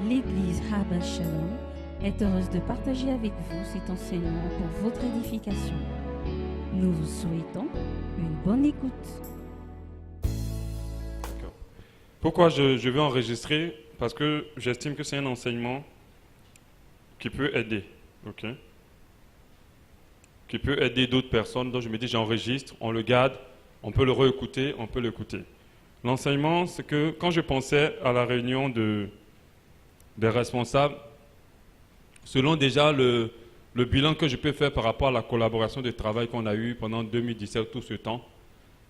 L'Église Habas Shalom est heureuse de partager avec vous cet enseignement pour votre édification. Nous vous souhaitons une bonne écoute. D'accord. Pourquoi je vais enregistrer? Parce que j'estime que c'est un enseignement qui peut aider, ok? Qui peut aider d'autres personnes. Donc je me dis, j'enregistre, on le garde, on peut le réécouter, on peut l'écouter. L'enseignement, c'est que quand je pensais à la réunion des responsables, selon déjà le bilan que je peux faire par rapport à la collaboration de travail qu'on a eu pendant 2017, tout ce temps,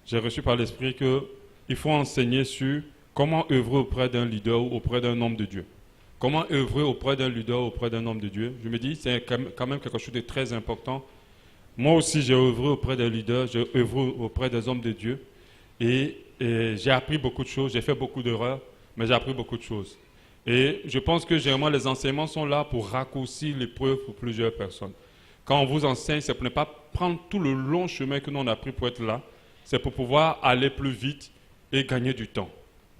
j'ai reçu par l'Esprit qu'il faut enseigner sur comment œuvrer auprès d'un leader ou auprès d'un homme de Dieu. Comment œuvrer auprès d'un leader ou auprès d'un homme de Dieu. Je me dis, c'est quand même quelque chose de très important. Moi aussi, j'ai œuvré auprès des leaders, j'ai œuvré auprès des hommes de Dieu. Et j'ai appris beaucoup de choses, j'ai fait beaucoup d'erreurs, mais j'ai appris beaucoup de choses. Et je pense que généralement les enseignements sont là pour raccourcir l'épreuve pour plusieurs personnes. Quand on vous enseigne, c'est pour ne pas prendre tout le long chemin que nous on a pris pour être là, c'est pour pouvoir aller plus vite et gagner du temps.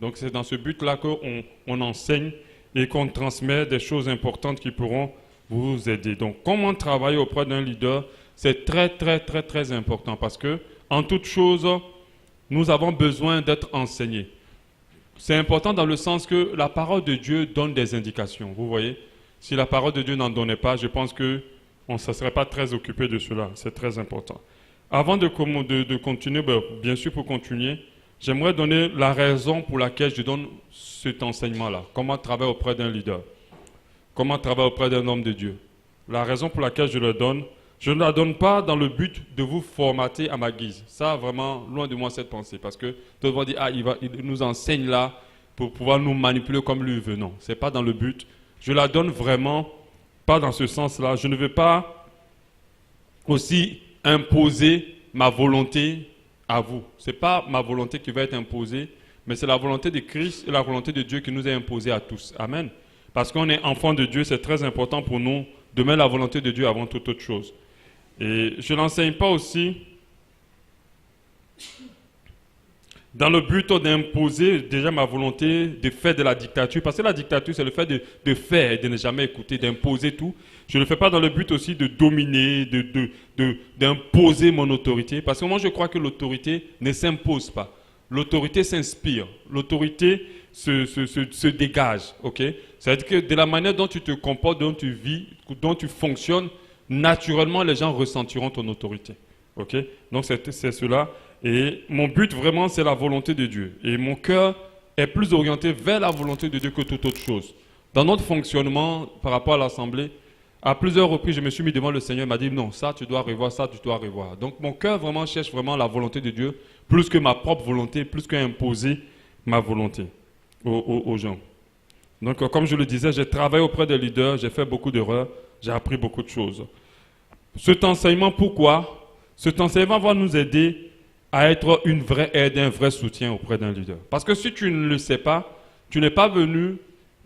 Donc c'est dans ce but-là qu'on enseigne et qu'on transmet des choses importantes qui pourront vous aider. Donc comment travailler auprès d'un leader, c'est très très très très important parce que en toute chose, nous avons besoin d'être enseignés. C'est important dans le sens que la parole de Dieu donne des indications. Vous voyez, si la parole de Dieu n'en donnait pas, je pense qu'on ne se serait pas très occupé de cela. C'est très important. Avant de continuer, bien sûr pour continuer, j'aimerais donner la raison pour laquelle je donne cet enseignement-là. Comment travailler auprès d'un leader. Comment travailler auprès d'un homme de Dieu. La raison pour laquelle je le donne, je ne la donne pas dans le but de vous formater à ma guise. Ça, vraiment, loin de moi cette pensée. Parce que tout le monde dit, il nous enseigne là pour pouvoir nous manipuler comme lui veut. Non, ce n'est pas dans le but. Je la donne vraiment pas dans ce sens-là. Je ne veux pas aussi imposer ma volonté à vous. Ce n'est pas ma volonté qui va être imposée, mais c'est la volonté de Christ et la volonté de Dieu qui nous est imposée à tous. Amen. Parce qu'on est enfant de Dieu, c'est très important pour nous de mettre la volonté de Dieu avant toute autre chose. Et je ne l'enseigne pas aussi dans le but d'imposer déjà ma volonté de faire de la dictature. Parce que la dictature, c'est le fait de faire et de ne jamais écouter, d'imposer tout. Je ne le fais pas dans le but aussi de dominer, d'imposer mon autorité. Parce que moi, je crois que l'autorité ne s'impose pas. L'autorité s'inspire. L'autorité se dégage. Okay? C'est-à-dire que de la manière dont tu te comportes, dont tu vis, dont tu fonctionnes, naturellement, les gens ressentiront ton autorité. Okay? Donc, c'est cela. Et mon but, vraiment, c'est la volonté de Dieu. Et mon cœur est plus orienté vers la volonté de Dieu que toute autre chose. Dans notre fonctionnement, par rapport à l'Assemblée, à plusieurs reprises, je me suis mis devant le Seigneur. Il m'a dit, non, ça, tu dois revoir, ça, tu dois revoir. Donc, mon cœur vraiment cherche vraiment la volonté de Dieu, plus que ma propre volonté, plus qu'imposer ma volonté aux gens. Donc, comme je le disais, j'ai travaillé auprès des leaders, j'ai fait beaucoup d'erreurs, j'ai appris beaucoup de choses. Cet enseignement, pourquoi? Cet enseignement va nous aider à être une vraie aide, un vrai soutien auprès d'un leader. Parce que si tu ne le sais pas, tu n'es pas venu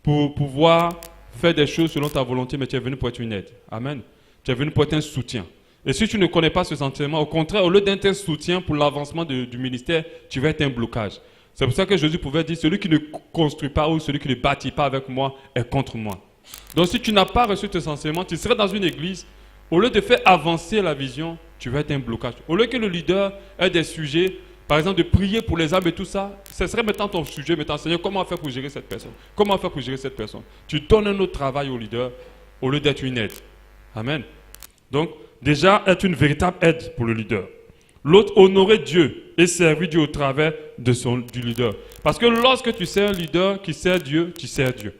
pour pouvoir faire des choses selon ta volonté, mais tu es venu pour être une aide. Amen. Tu es venu pour être un soutien. Et si tu ne connais pas ce enseignement, au contraire, au lieu d'être un soutien pour l'avancement du ministère, tu vas être un blocage. C'est pour ça que Jésus pouvait dire, celui qui ne construit pas ou celui qui ne bâtit pas avec moi est contre moi. Donc si tu n'as pas reçu cet enseignement, tu serais dans une église, au lieu de faire avancer la vision, tu vas être un blocage. Au lieu que le leader ait des sujets, par exemple de prier pour les âmes et tout ça, ce serait maintenant ton sujet, mais t'enseigner comment faire pour gérer cette personne. Comment faire pour gérer cette personne. Tu donnes un autre travail au leader, au lieu d'être une aide. Amen. Donc, déjà, être une véritable aide pour le leader. L'autre, honorer Dieu et servir Dieu au travers du leader. Parce que lorsque tu sers un leader qui sert Dieu, tu sers Dieu.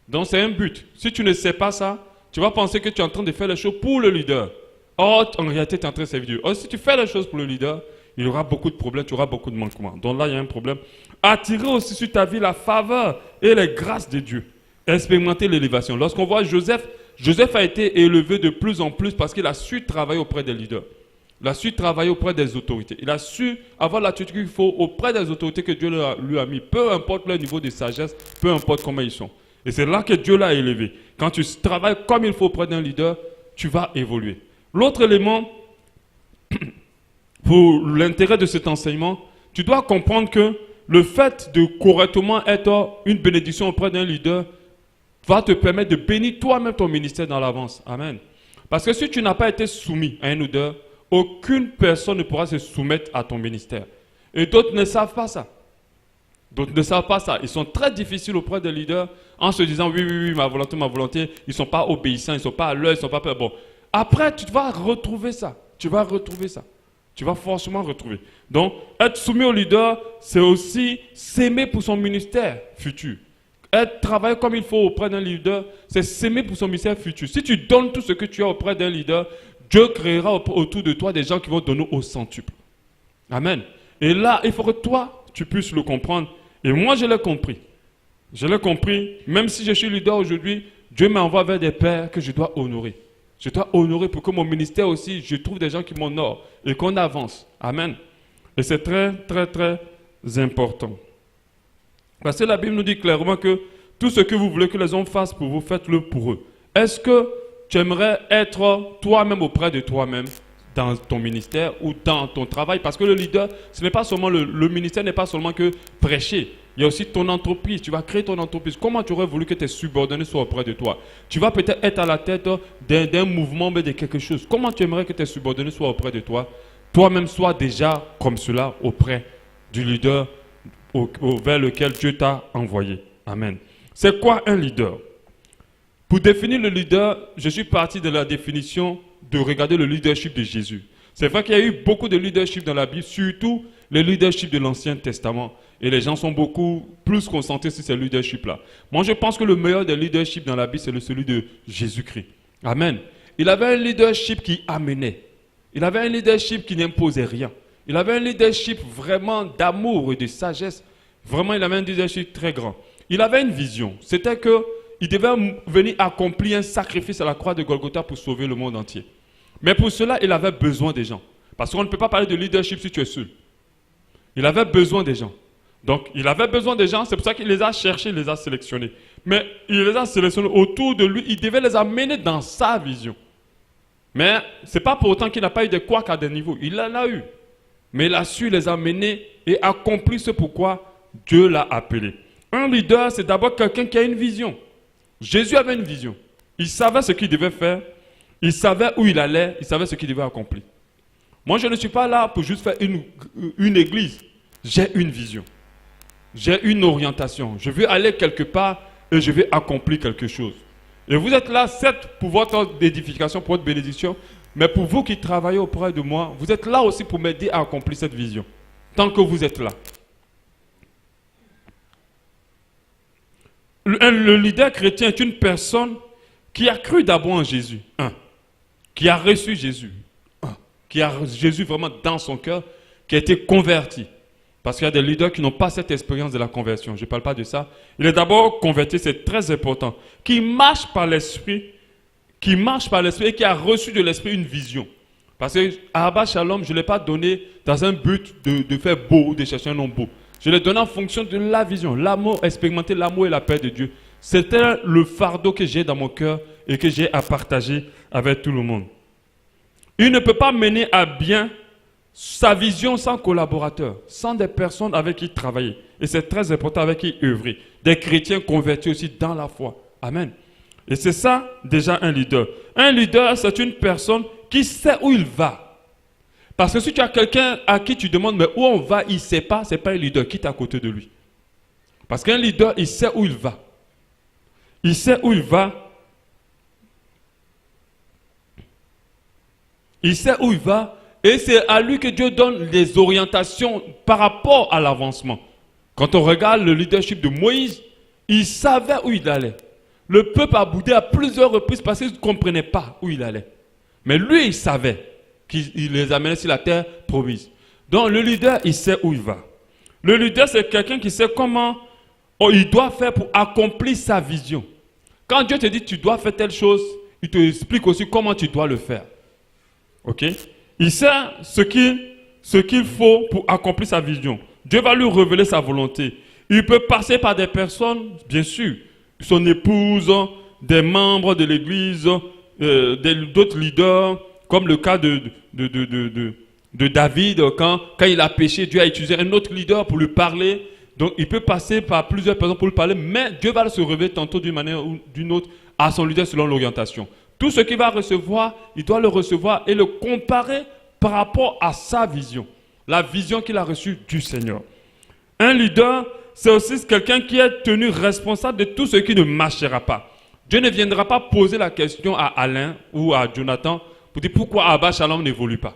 Donc c'est un but. Si tu ne sais pas ça, tu vas penser que tu es en train de faire les choses pour le leader. Or, en réalité, tu es en train de servir Dieu. Or, si tu fais les choses pour le leader, il y aura beaucoup de problèmes, tu auras beaucoup de manquements. Donc là, il y a un problème. Attirer aussi sur ta vie la faveur et les grâces de Dieu. Expérimenter l'élévation. Lorsqu'on voit Joseph a été élevé de plus en plus parce qu'il a su travailler auprès des leaders. Il a su travailler auprès des autorités. Il a su avoir l'attitude qu'il faut auprès des autorités que Dieu lui a mis. Peu importe leur niveau de sagesse, peu importe comment ils sont. Et c'est là que Dieu l'a élevé. Quand tu travailles comme il faut auprès d'un leader, tu vas évoluer. L'autre élément, pour l'intérêt de cet enseignement, tu dois comprendre que le fait de correctement être une bénédiction auprès d'un leader va te permettre de bénir toi-même ton ministère dans l'avance. Amen. Parce que si tu n'as pas été soumis à un leader, aucune personne ne pourra se soumettre à ton ministère. Et d'autres ne savent pas ça. D'autres ne savent pas ça. Ils sont très difficiles auprès des leaders en se disant oui, ma volonté, ma volonté. Ils ne sont pas obéissants, ils ne sont pas à l'heure, ils ne sont pas prêts. Bon. Après, tu vas retrouver ça. Tu vas retrouver ça. Tu vas forcément retrouver. Donc, être soumis au leader, c'est aussi s'aimer pour son ministère futur. Travailler comme il faut auprès d'un leader, c'est s'aimer pour son ministère futur. Si tu donnes tout ce que tu as auprès d'un leader, Dieu créera autour de toi des gens qui vont donner au centuple. Amen. Et là, il faut que toi, tu puisses le comprendre. Et moi, je l'ai compris. Je l'ai compris. Même si je suis leader aujourd'hui, Dieu m'envoie vers des pères que je dois honorer. Je dois honorer pour que mon ministère aussi, je trouve des gens qui m'honorent et qu'on avance. Amen. Et c'est très, très, très important. Parce que la Bible nous dit clairement que tout ce que vous voulez que les hommes fassent pour vous, faites-le pour eux. Est-ce que tu aimerais être toi-même auprès de toi-même dans ton ministère ou dans ton travail? Parce que le leader, ce n'est pas seulement le ministère n'est pas seulement que prêcher. Il y a aussi ton entreprise. Tu vas créer ton entreprise. Comment tu aurais voulu que tes subordonnés soient auprès de toi? Tu vas peut-être être à la tête d'un mouvement, mais de quelque chose. Comment tu aimerais que tes subordonnés soient auprès de toi? Toi-même, sois déjà comme cela auprès du leader vers lequel Dieu t'a envoyé. Amen. C'est quoi un leader? Pour définir le leader, je suis parti de la définition de regarder le leadership de Jésus. C'est vrai qu'il y a eu beaucoup de leadership dans la Bible, surtout le leadership de l'Ancien Testament. Et les gens sont beaucoup plus concentrés sur ce leadership-là. Moi, je pense que le meilleur des leaderships dans la Bible, c'est celui de Jésus-Christ. Amen. Il avait un leadership qui amenait. Il avait un leadership qui n'imposait rien. Il avait un leadership vraiment d'amour et de sagesse. Vraiment, il avait un leadership très grand. Il avait une vision. C'était qu'il devait venir accomplir un sacrifice à la croix de Golgotha pour sauver le monde entier. Mais pour cela, il avait besoin des gens. Parce qu'on ne peut pas parler de leadership si tu es seul. Il avait besoin des gens. Donc, il avait besoin des gens, c'est pour ça qu'il les a cherchés, il les a sélectionnés. Mais il les a sélectionnés autour de lui, il devait les amener dans sa vision. Mais ce n'est pas pour autant qu'il n'a pas eu des couacs à des niveaux. Il en a eu. Mais il a su les amener et accomplir ce pourquoi Dieu l'a appelé. Un leader, c'est d'abord quelqu'un qui a une vision. Jésus avait une vision. Il savait ce qu'il devait faire. Il savait où il allait. Il savait ce qu'il devait accomplir. Moi, je ne suis pas là pour juste faire une église. J'ai une vision. J'ai une orientation. Je veux aller quelque part et je vais accomplir quelque chose. Et vous êtes là, certes, pour votre édification, pour votre bénédiction, mais pour vous qui travaillez auprès de moi, vous êtes là aussi pour m'aider à accomplir cette vision. Tant que vous êtes là. Le leader chrétien est une personne qui a cru d'abord en Jésus. Qui a reçu Jésus. Qui a Jésus vraiment dans son cœur, qui a été converti. Parce qu'il y a des leaders qui n'ont pas cette expérience de la conversion. Je ne parle pas de ça. Il est d'abord converti, c'est très important. Qui marche par l'esprit, et qui a reçu de l'esprit une vision. Parce que Abba Shalom, je ne l'ai pas donné dans un but de faire beau ou de chercher un nom beau. Je l'ai donné en fonction de la vision. L'amour, expérimenter l'amour et la paix de Dieu. C'était le fardeau que j'ai dans mon cœur et que j'ai à partager avec tout le monde. Il ne peut pas mener à bien sa vision sans collaborateurs, sans des personnes avec qui travailler. Et c'est très important avec qui œuvrer. Des chrétiens convertis aussi dans la foi. Amen. Et c'est ça déjà un leader. Un leader, c'est une personne qui sait où il va. Parce que si tu as quelqu'un à qui tu demandes mais où on va, il ne sait pas, ce n'est pas un leader qui est à côté de lui. Parce qu'un leader, il sait où il va. Il sait où il va. Il sait où il va. Et c'est à lui que Dieu donne les orientations par rapport à l'avancement. Quand on regarde le leadership de Moïse, il savait où il allait. Le peuple a boudé à plusieurs reprises parce qu'il ne comprenait pas où il allait. Mais lui, il savait qu'il les amenait sur la terre promise. Donc le leader, il sait où il va. Le leader, c'est quelqu'un qui sait comment il doit faire pour accomplir sa vision. Quand Dieu te dit tu dois faire telle chose, il te explique aussi comment tu dois le faire. Ok? Il sait ce qu'il faut pour accomplir sa vision. Dieu va lui révéler sa volonté. Il peut passer par des personnes, bien sûr, son épouse, des membres de l'église, d'autres leaders, comme le cas de David, quand il a péché, Dieu a utilisé un autre leader pour lui parler. Donc, il peut passer par plusieurs personnes pour lui parler, mais Dieu va se révéler tantôt d'une manière ou d'une autre à son leader selon l'orientation. Tout ce qu'il va recevoir, il doit le recevoir et le comparer par rapport à sa vision. La vision qu'il a reçue du Seigneur. Un leader, c'est aussi quelqu'un qui est tenu responsable de tout ce qui ne marchera pas. Dieu ne viendra pas poser la question à Alain ou à Jonathan pour dire pourquoi Abba Shalom n'évolue pas.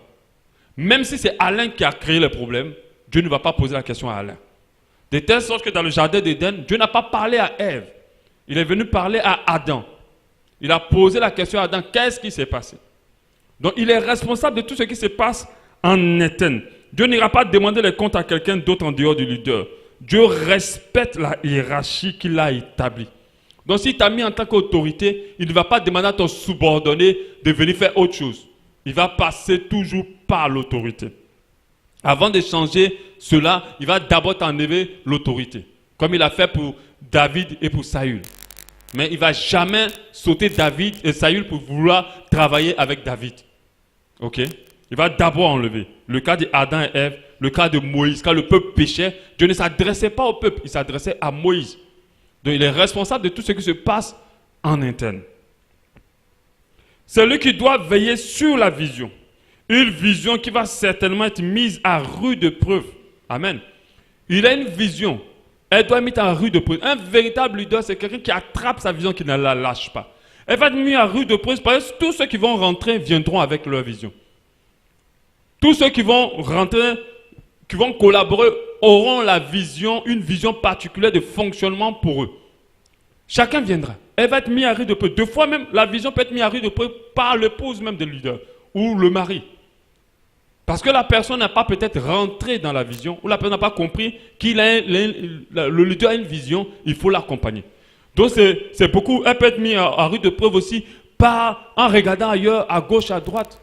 Même si c'est Alain qui a créé le problème, Dieu ne va pas poser la question à Alain. De telle sorte que dans le jardin d'Éden, Dieu n'a pas parlé à Ève. Il est venu parler à Adam. Il a posé la question à Adam, qu'est-ce qui s'est passé? Donc il est responsable de tout ce qui se passe en Éden. Dieu n'ira pas demander les comptes à quelqu'un d'autre en dehors du leader. Dieu respecte la hiérarchie qu'il a établie. Donc s'il t'a mis en tant qu'autorité, il ne va pas demander à ton subordonné de venir faire autre chose. Il va passer toujours par l'autorité. Avant de changer cela, il va d'abord t'enlever l'autorité. Comme il a fait pour David et pour Saül. Mais il ne va jamais sauter David et Saül pour vouloir travailler avec David. Ok? Il va d'abord enlever. Le cas d'Adam et Ève, le cas de Moïse. Quand le peuple péchait, Dieu ne s'adressait pas au peuple, il s'adressait à Moïse. Donc il est responsable de tout ce qui se passe en interne. C'est lui qui doit veiller sur la vision. Une vision qui va certainement être mise à rude épreuve. Amen. Il a une vision. Elle doit être mise à rude épreuve. Un véritable leader, c'est quelqu'un qui attrape sa vision, qui ne la lâche pas. Elle va être mise à rude épreuve parce que tous ceux qui vont rentrer viendront avec leur vision. Tous ceux qui vont rentrer, qui vont collaborer, auront la vision, une vision particulière de fonctionnement pour eux. Chacun viendra. Elle va être mise à rude épreuve. Deux fois même, la vision peut être mise à rude épreuve par l'épouse même de leader ou le mari. Parce que la personne n'a pas peut-être rentré dans la vision ou la personne n'a pas compris le leader a une vision, il faut l'accompagner. Donc c'est beaucoup, elle peut être mise à rude épreuve aussi en regardant ailleurs, à gauche, à droite.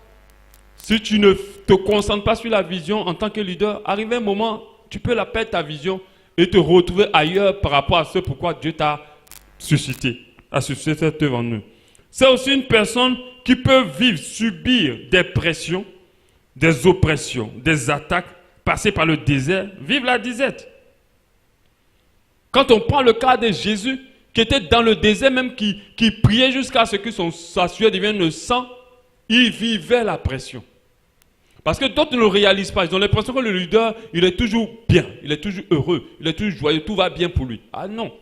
Si tu ne te concentres pas sur la vision en tant que leader, arrivé un moment, tu peux la perdre ta vision et te retrouver ailleurs par rapport à ce pourquoi Dieu t'a suscité, a suscité cette œuvre en nous. C'est aussi une personne qui peut subir des pressions, des oppressions, des attaques, passer par le désert, vivre la disette. Quand on prend le cas de Jésus, qui était dans le désert même, qui priait jusqu'à ce que sa sueur devienne le sang, il vivait la pression. Parce que d'autres ne le réalisent pas. Ils ont l'impression que le leader, il est toujours bien, il est toujours heureux, il est toujours joyeux, tout va bien pour lui. Ah non.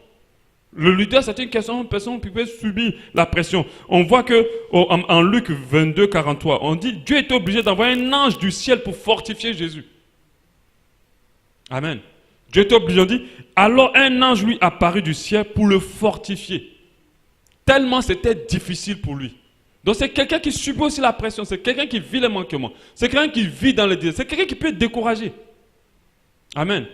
Le leader, c'est une personne qui peut subir la pression. On voit que en Luc 22, 43, on dit Dieu est obligé d'envoyer un ange du ciel pour fortifier Jésus. Amen. Dieu est obligé, on dit, alors un ange lui apparut du ciel pour le fortifier. Tellement c'était difficile pour lui. Donc c'est quelqu'un qui subit aussi la pression, c'est quelqu'un qui vit les manquements, c'est quelqu'un qui vit dans le désert, c'est quelqu'un qui peut être découragé. Amen.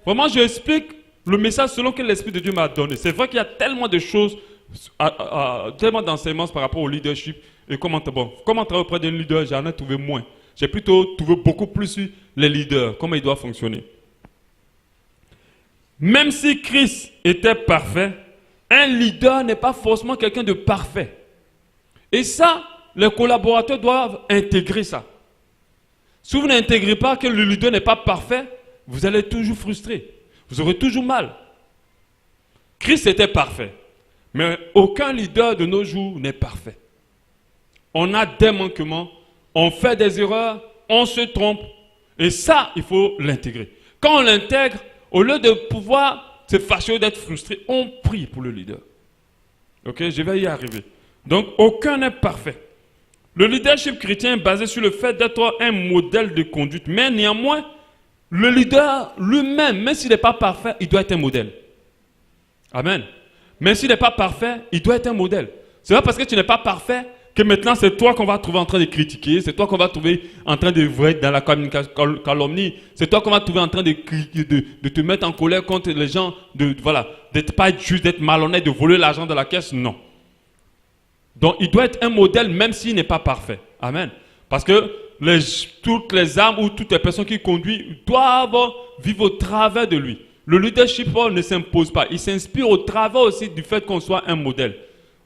Vraiment, je explique le message selon que l'Esprit de Dieu m'a donné. C'est vrai qu'il y a tellement de choses, tellement d'enseignements par rapport au leadership. Et comment travailler auprès d'un leader, j'en ai trouvé moins. J'ai plutôt trouvé beaucoup plus sur les leaders, comment ils doivent fonctionner. Même si Christ était parfait, un leader n'est pas forcément quelqu'un de parfait. Et ça, les collaborateurs doivent intégrer ça. Si vous n'intégrez pas que le leader n'est pas parfait, vous allez être toujours frustré. Vous aurez toujours mal. Christ était parfait. Mais aucun leader de nos jours n'est parfait. On a des manquements, on fait des erreurs, on se trompe. Et ça, il faut l'intégrer. Quand on l'intègre, au lieu de pouvoir se fâcher ou d'être frustré, on prie pour le leader. Ok, je vais y arriver. Donc, aucun n'est parfait. Le leadership chrétien est basé sur le fait d'être un modèle de conduite. Mais néanmoins, le leader lui-même, même s'il n'est pas parfait, il doit être un modèle. Amen. Même s'il n'est pas parfait, il doit être un modèle. C'est pas parce que tu n'es pas parfait que maintenant c'est toi qu'on va trouver en train de critiquer, c'est toi qu'on va trouver en train de être dans la calomnie, c'est toi qu'on va trouver en train de te mettre en colère contre les gens, de pas être juste, d'être malhonnête, de voler l'argent de la caisse, non. Donc il doit être un modèle même s'il n'est pas parfait. Amen. Parce que toutes les âmes ou toutes les personnes qui conduisent doivent vivre au travers de lui. Le leadership ne s'impose pas, il s'inspire au travers aussi du fait qu'on soit un modèle,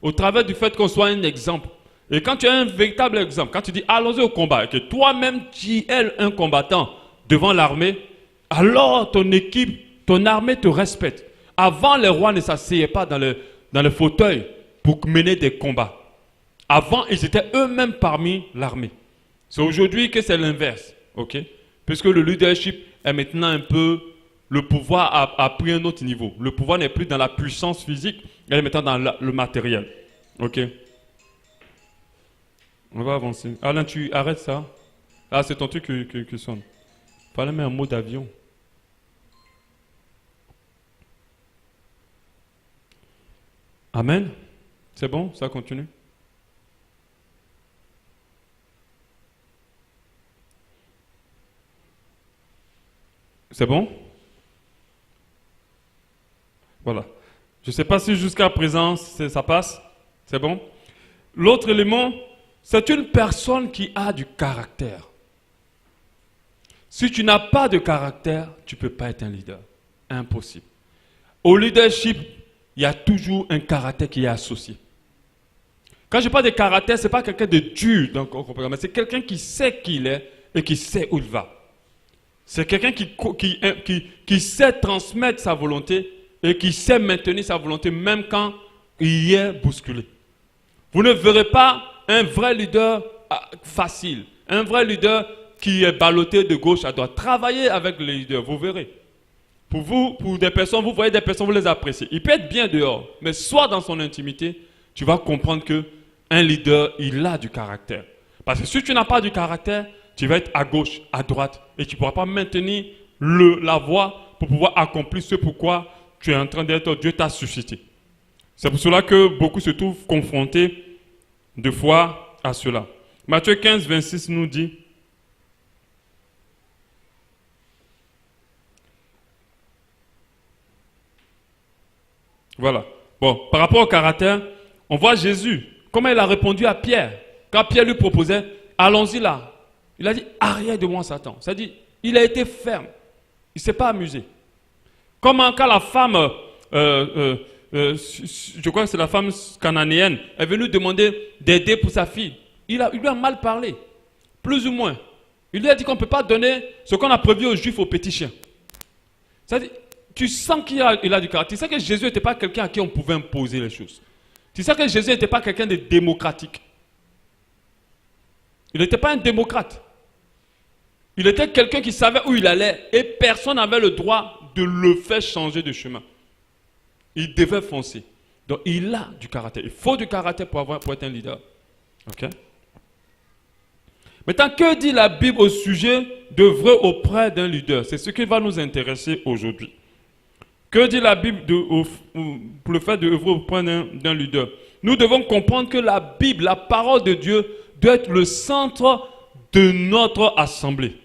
au travers du fait qu'on soit un exemple. Et quand tu es un véritable exemple, quand tu dis allons-y au combat, et que toi-même tu es un combattant devant l'armée, alors ton équipe ton armée te respecte. Avant, les rois ne s'asseyaient pas dans le fauteuil pour mener des combats. Avant, ils étaient eux-mêmes parmi l'armée. C'est aujourd'hui que c'est l'inverse, ok? Puisque le leadership est maintenant un peu... Le pouvoir a pris un autre niveau. Le pouvoir n'est plus dans la puissance physique, il est maintenant dans le matériel. Ok? On va avancer. Alain, tu arrêtes ça? Ah, c'est ton truc qui sonne. Fallait mettre un mot d'avion. Amen? C'est bon? Ça continue? C'est bon? Voilà. Je ne sais pas si jusqu'à présent ça passe. C'est bon? L'autre élément, c'est une personne qui a du caractère. Si tu n'as pas de caractère, tu ne peux pas être un leader. Impossible. Au leadership, il y a toujours un caractère qui est associé. Quand je parle de caractère, ce n'est pas quelqu'un de dur, mais c'est quelqu'un qui sait qui il est et qui sait où il va. C'est quelqu'un qui sait transmettre sa volonté et qui sait maintenir sa volonté même quand il est bousculé. Vous ne verrez pas un vrai leader facile, un vrai leader qui est ballotté de gauche à droite. Travaillez avec les leaders, vous verrez. Pour vous, pour des personnes, vous voyez des personnes, vous les appréciez. Il peut être bien dehors, mais soit dans son intimité, tu vas comprendre qu'un leader, il a du caractère. Parce que si tu n'as pas du caractère, tu vas être à gauche, à droite, et tu ne pourras pas maintenir la voie pour pouvoir accomplir ce pourquoi tu es en train d'être, Dieu t'a suscité. C'est pour cela que beaucoup se trouvent confrontés de fois à cela. Matthieu 15, 26 nous dit, voilà. Bon, par rapport au caractère, on voit Jésus, comment il a répondu à Pierre. Quand Pierre lui proposait, allons-y là. Il a dit, arrière de moi Satan. C'est-à-dire, il a été ferme. Il ne s'est pas amusé. Comment quand la femme, je crois que c'est la femme cananéenne, est venue demander d'aider pour sa fille. Il lui a mal parlé, plus ou moins. Il lui a dit qu'on ne peut pas donner ce qu'on a prévu aux Juifs aux petits chiens. C'est-à-dire, tu sens qu'il a du caractère. Tu sais que Jésus n'était pas quelqu'un à qui on pouvait imposer les choses. Tu sais que Jésus n'était pas quelqu'un de démocratique. Il n'était pas un démocrate. Il était quelqu'un qui savait où il allait et personne n'avait le droit de le faire changer de chemin. Il devait foncer. Donc il a du caractère. Il faut du caractère pour être un leader. Ok? Maintenant, que dit la Bible au sujet d'œuvrer auprès d'un leader? C'est ce qui va nous intéresser aujourd'hui. Que dit la Bible pour le fait d'œuvrer auprès d'un leader? Nous devons comprendre que la Bible, la parole de Dieu, doit être le centre de notre assemblée.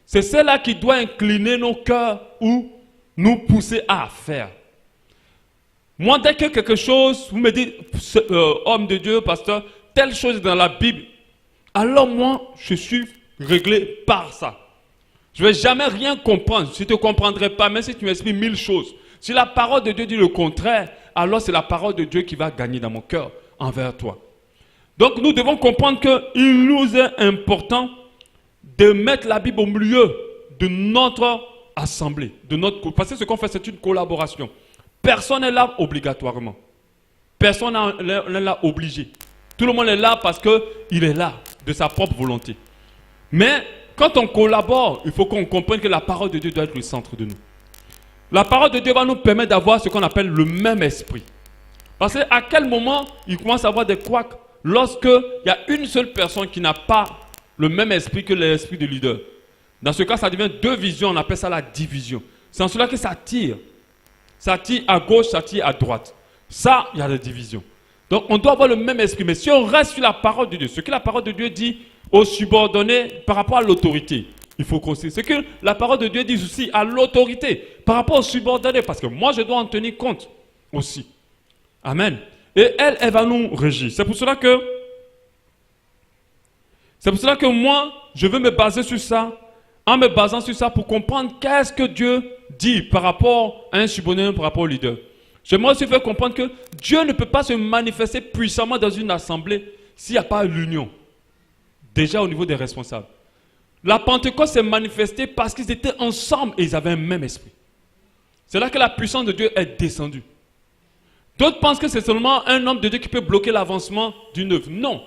C'est celle-là qui doit incliner nos cœurs ou nous pousser à faire. Moi, dès que quelque chose, vous me dites, homme de Dieu, pasteur, telle chose est dans la Bible, alors moi, je suis réglé par ça. Je ne vais jamais rien comprendre. Je ne te comprendrai pas, même si tu m'expliques 1000 choses. Si la parole de Dieu dit le contraire, alors c'est la parole de Dieu qui va gagner dans mon cœur envers toi. Donc nous devons comprendre qu'il nous est important de mettre la Bible au milieu de notre assemblée. Parce que ce qu'on fait, c'est une collaboration. Personne n'est là obligatoirement. Personne n'est là obligé. Tout le monde est là parce qu'il est là, de sa propre volonté. Mais quand on collabore, il faut qu'on comprenne que la parole de Dieu doit être le centre de nous. La parole de Dieu va nous permettre d'avoir ce qu'on appelle le même esprit. Parce qu'à quel moment il commence à avoir des couacs lorsqu'il y a une seule personne qui n'a pas le même esprit que l'esprit du leader. Dans ce cas, ça devient deux visions, on appelle ça la division. C'est en cela que ça tire. Ça tire à gauche, ça tire à droite. Ça, il y a la division. Donc, on doit avoir le même esprit. Mais si on reste sur la parole de Dieu, ce que la parole de Dieu dit aux subordonnés par rapport à l'autorité, il faut qu'on sait. Ce que la parole de Dieu dit aussi à l'autorité par rapport aux subordonnés. Parce que moi, je dois en tenir compte aussi. Amen. Et elle va nous régir. C'est pour cela que moi, je veux me baser sur ça. En me basant sur ça pour comprendre qu'est-ce que Dieu dit par rapport à un subordonné, par rapport au leader. J'aimerais aussi faire comprendre que Dieu ne peut pas se manifester puissamment dans une assemblée s'il n'y a pas l'union. Déjà au niveau des responsables. La Pentecôte s'est manifestée parce qu'ils étaient ensemble et ils avaient un même esprit. C'est là que la puissance de Dieu est descendue. D'autres pensent que c'est seulement un homme de Dieu qui peut bloquer l'avancement d'une œuvre. Non.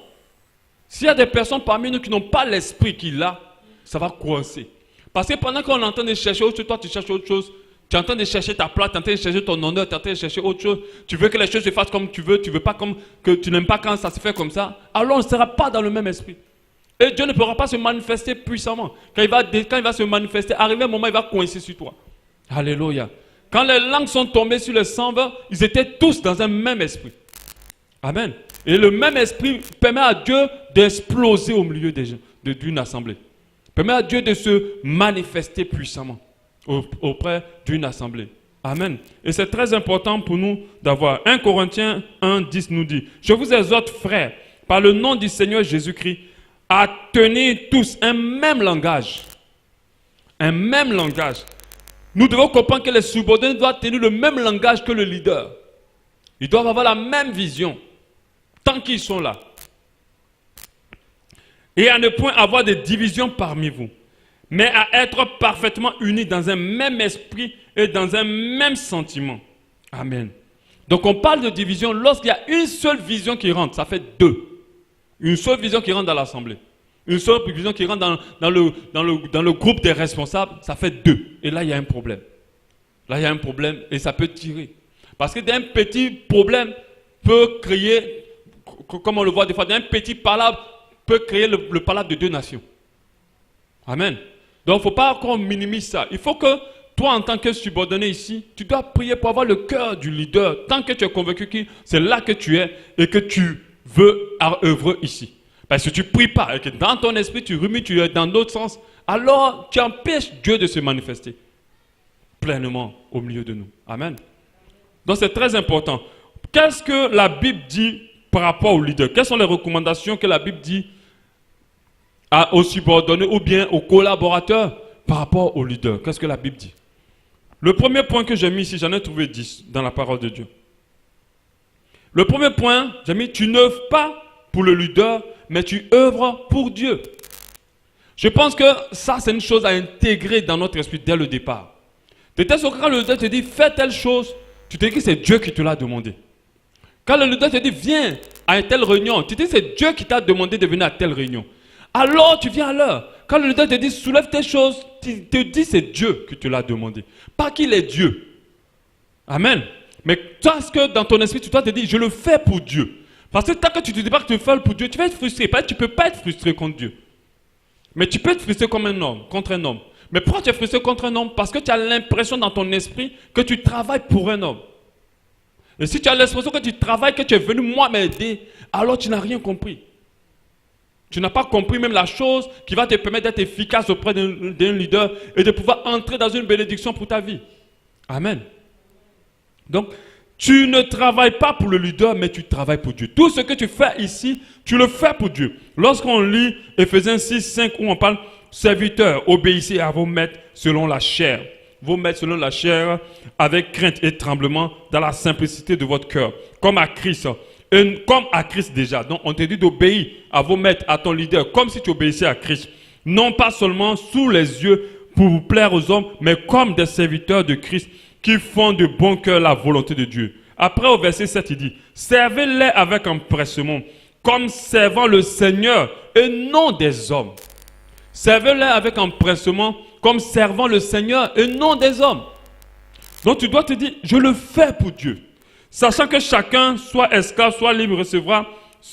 S'il y a des personnes parmi nous qui n'ont pas l'esprit qu'il a, ça va coincer. Parce que pendant qu'on est en train de chercher autre chose, toi tu cherches autre chose, tu es en train de chercher ta place, tu es en train de chercher ton honneur, tu es en train de chercher autre chose, tu veux que les choses se fassent comme tu veux pas comme que tu n'aimes pas quand ça se fait comme ça, alors on ne sera pas dans le même esprit. Et Dieu ne pourra pas se manifester puissamment. Quand il va se manifester, arrivé un moment, il va coincer sur toi. Alléluia. Quand les langues sont tombées sur les 120, ils étaient tous dans un même esprit. Amen. Et le même esprit permet à Dieu d'exploser au milieu d'une assemblée. Permet à Dieu de se manifester puissamment auprès d'une assemblée. Amen. Et c'est très important pour nous d'avoir. 1 Corinthiens 1, 10 nous dit, « Je vous exhorte, frères, par le nom du Seigneur Jésus-Christ, à tenir tous un même langage. » Un même langage. Nous devons comprendre que les subordonnés doivent tenir le même langage que le leader. Ils doivent avoir la même vision, tant qu'ils sont là. Et à ne point avoir de divisions parmi vous, mais à être parfaitement unis dans un même esprit et dans un même sentiment. Amen. Donc on parle de division lorsqu'il y a une seule vision qui rentre, ça fait deux. Une seule vision qui rentre dans l'assemblée. Une seule vision qui rentre dans le groupe des responsables, ça fait deux. Et là, il y a un problème. Là, il y a un problème et ça peut tirer. Parce que d'un petit problème peut créer, comme on le voit des fois, d'un petit palabre peut créer le palabre de deux nations. Amen. Donc, il ne faut pas qu'on minimise ça. Il faut que toi, en tant que subordonné ici, tu dois prier pour avoir le cœur du leader. Tant que tu es convaincu que c'est là que tu es et que tu veux œuvrer ici. Parce que tu ne pries pas et que dans ton esprit, tu remues, tu es dans d'autres sens, alors tu empêches Dieu de se manifester pleinement au milieu de nous. Amen. Donc c'est très important. Qu'est-ce que la Bible dit par rapport au leader? Quelles sont les recommandations que la Bible dit aux subordonnés ou bien aux collaborateurs par rapport au leader? Qu'est-ce que la Bible dit? Le premier point que j'ai mis ici, j'en ai trouvé 10 dans la parole de Dieu. Le premier point, j'ai mis, tu n'œuvres pas pour le leader, mais tu œuvres pour Dieu. Je pense que ça, c'est une chose à intégrer dans notre esprit dès le départ. De telle sorte que quand le leader te dit, fais telle chose, tu te dis que c'est Dieu qui te l'a demandé. Quand le leader te dit, viens à une telle réunion, tu te dis que c'est Dieu qui t'a demandé de venir à telle réunion. Alors, tu viens à l'heure. Quand le leader te dit, soulève tes choses, tu te dis que c'est Dieu qui te l'a demandé. Pas qu'il est Dieu. Amen. Mais parce que dans ton esprit, tu dois te dire, je le fais pour Dieu. Parce que tant que tu ne te dis pas que tu le fais pour Dieu, tu vas être frustré. Tu ne peux pas être frustré contre Dieu. Mais tu peux être frustré comme un homme, contre un homme. Mais pourquoi tu es frustré contre un homme? Parce que tu as l'impression dans ton esprit que tu travailles pour un homme. Et si tu as l'impression que tu travailles, que tu es venu moi m'aider, alors tu n'as rien compris. Tu n'as pas compris même la chose qui va te permettre d'être efficace auprès d'un leader et de pouvoir entrer dans une bénédiction pour ta vie. Amen. Donc, tu ne travailles pas pour le leader, mais tu travailles pour Dieu. Tout ce que tu fais ici, tu le fais pour Dieu. Lorsqu'on lit Éphésiens 6, 5, où on parle « Serviteurs, obéissez à vos maîtres selon la chair. Vos maîtres selon la chair, avec crainte et tremblement, dans la simplicité de votre cœur. Comme à Christ. Et comme à Christ déjà. » Donc, on te dit d'obéir à vos maîtres, à ton leader, comme si tu obéissais à Christ. Non pas seulement sous les yeux pour vous plaire aux hommes, mais comme des serviteurs de Christ, qui font de bon cœur la volonté de Dieu. Après, au verset 7, il dit, servez-les avec empressement, comme servant le Seigneur et non des hommes. Servez-les avec empressement, comme servant le Seigneur et non des hommes. Donc tu dois te dire, je le fais pour Dieu. Sachant que chacun, soit esclave, soit libre, recevra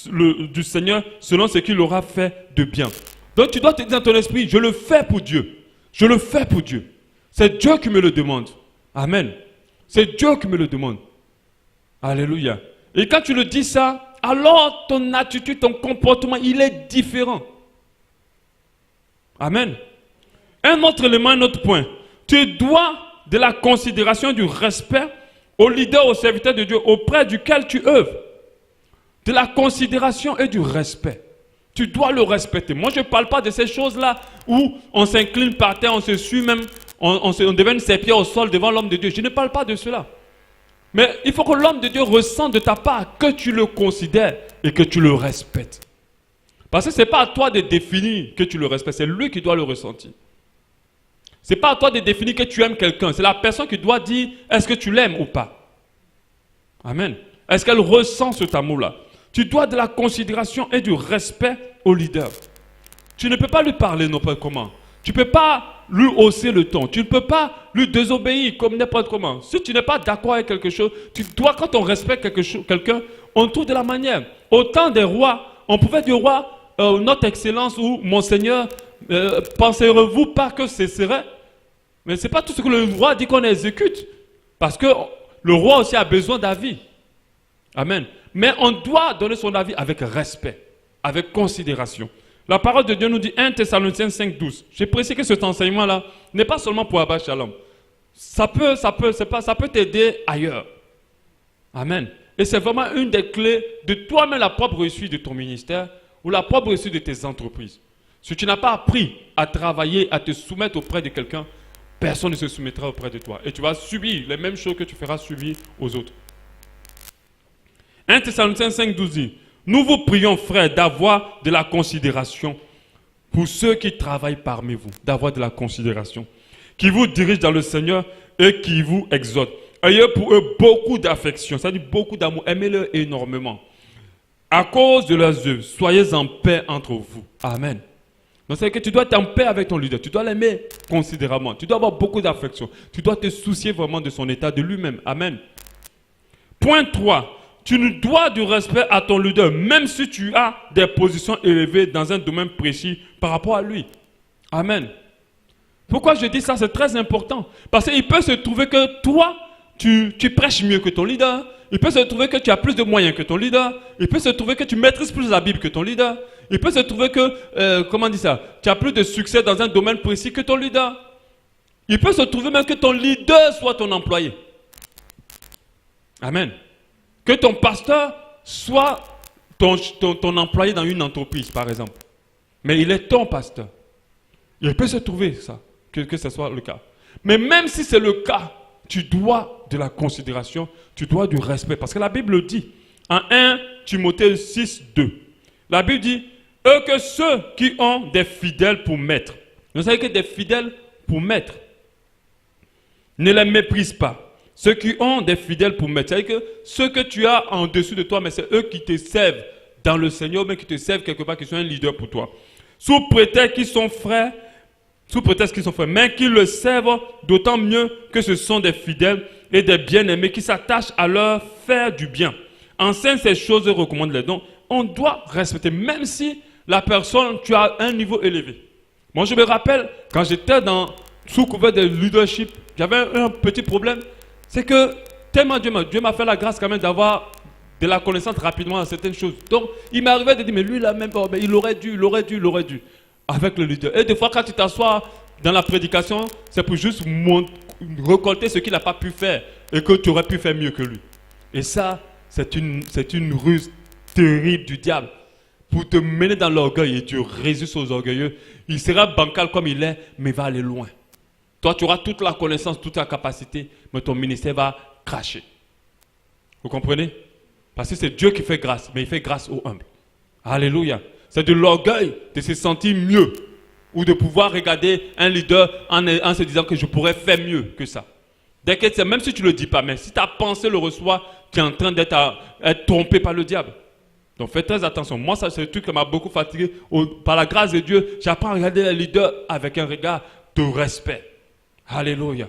du Seigneur selon ce qu'il aura fait de bien. Donc tu dois te dire dans ton esprit, je le fais pour Dieu. Je le fais pour Dieu. C'est Dieu qui me le demande. Amen. C'est Dieu qui me le demande. Alléluia. Et quand tu le dis ça, alors ton attitude, ton comportement, il est différent. Amen. Un autre élément, un autre point. Tu dois de la considération, du respect au leader, au serviteur de Dieu auprès duquel tu œuvres. De la considération et du respect. Tu dois le respecter. Moi, je ne parle pas de ces choses-là où on s'incline par terre, on se suit même, on devient ses pieds au sol devant l'homme de Dieu. Je ne parle pas de cela. Mais il faut que l'homme de Dieu ressente de ta part que tu le considères et que tu le respectes. Parce que ce n'est pas à toi de définir que tu le respectes, c'est lui qui doit le ressentir. Ce n'est pas à toi de définir que tu aimes quelqu'un. C'est la personne qui doit dire est-ce que tu l'aimes ou pas. Amen. Est-ce qu'elle ressent cet amour-là? Tu dois de la considération et du respect au leader. Tu ne peux pas lui parler n'importe comment. Tu ne peux pas lui hausser le ton. Tu ne peux pas lui désobéir comme n'importe comment. Si tu n'es pas d'accord avec quelque chose, tu dois, quand on respecte quelqu'un, on trouve de la manière. Au temps des rois, on pouvait dire au roi, notre excellence ou monseigneur, pensez-vous pas que ce serait? Mais ce n'est pas tout ce que le roi dit qu'on exécute. Parce que le roi aussi a besoin d'avis. Amen. Mais on doit donner son avis avec respect, avec considération. La parole de Dieu nous dit 1 Thessaloniciens 5,12. J'ai précisé que cet enseignement-là n'est pas seulement pour Abba Shalom. Ça peut t'aider ailleurs. Amen. Et c'est vraiment une des clés de toi-même, la propre réussite de ton ministère ou la propre réussite de tes entreprises. Si tu n'as pas appris à travailler, à te soumettre auprès de quelqu'un, personne ne se soumettra auprès de toi. Et tu vas subir les mêmes choses que tu feras subir aux autres. 1 Thessaloniciens 5,12 dit, nous vous prions, frères, d'avoir de la considération pour ceux qui travaillent parmi vous, d'avoir de la considération, qui vous dirigent dans le Seigneur et qui vous exhortent. Ayez pour eux beaucoup d'affection, c'est-à-dire beaucoup d'amour, aimez-les énormément. À cause de leurs œuvres, soyez en paix entre vous. Amen. Donc c'est que tu dois être en paix avec ton leader, tu dois l'aimer considérablement, tu dois avoir beaucoup d'affection, tu dois te soucier vraiment de son état, de lui-même. Amen. Point 3. Tu nous dois du respect à ton leader, même si tu as des positions élevées dans un domaine précis par rapport à lui. Amen. Pourquoi je dis ça? C'est très important. Parce qu'il peut se trouver que toi, tu prêches mieux que ton leader. Il peut se trouver que tu as plus de moyens que ton leader. Il peut se trouver que tu maîtrises plus la Bible que ton leader. Il peut se trouver que, tu as plus de succès dans un domaine précis que ton leader. Il peut se trouver même que ton leader soit ton employé. Amen. Que ton pasteur soit ton employé dans une entreprise, par exemple. Mais il est ton pasteur. Il peut se trouver ça, que ce soit le cas. Mais même si c'est le cas, tu dois de la considération, tu dois du respect. Parce que la Bible dit, en 1 Timothée 6, 2, la Bible dit, eux que ceux qui ont des fidèles pour maître. Vous savez que des fidèles pour maître, ne les méprisent pas. Ceux qui ont des fidèles pour maître, c'est-à-dire que ceux que tu as en dessus de toi, mais c'est eux qui te servent dans le Seigneur, mais qui te servent quelque part, qui sont un leader pour toi. Sous prétexte qu'ils sont frères, mais qui le servent d'autant mieux que ce sont des fidèles et des bien-aimés qui s'attachent à leur faire du bien. Enseigne ces choses et recommande-les. Donc, on doit respecter, même si la personne, tu as un niveau élevé. Moi, je me rappelle, quand j'étais sous couvert de leadership, j'avais un petit problème. C'est que tellement Dieu m'a fait la grâce quand même d'avoir de la connaissance rapidement à certaines choses. Donc, il m'arrivait de dire, mais lui, là même, mais il aurait dû, avec le leader. Et des fois, quand tu t'assois dans la prédication, c'est pour juste récolter ce qu'il n'a pas pu faire et que tu aurais pu faire mieux que lui. Et ça, c'est une ruse terrible du diable pour te mener dans l'orgueil et tu résistes aux orgueilleux. Il sera bancal comme il est, mais il va aller loin. Toi, tu auras toute la connaissance, toute la capacité, mais ton ministère va cracher. Vous comprenez? Parce que c'est Dieu qui fait grâce, mais il fait grâce aux humbles. Alléluia. C'est de l'orgueil de se sentir mieux ou de pouvoir regarder un leader en se disant que je pourrais faire mieux que ça. Même si tu ne le dis pas, mais si ta pensée le reçoit, tu es en train d'être trompé par le diable. Donc fais très attention. Moi, ça c'est le truc qui m'a beaucoup fatigué. Par la grâce de Dieu, j'apprends à regarder les leaders avec un regard de respect. Alléluia.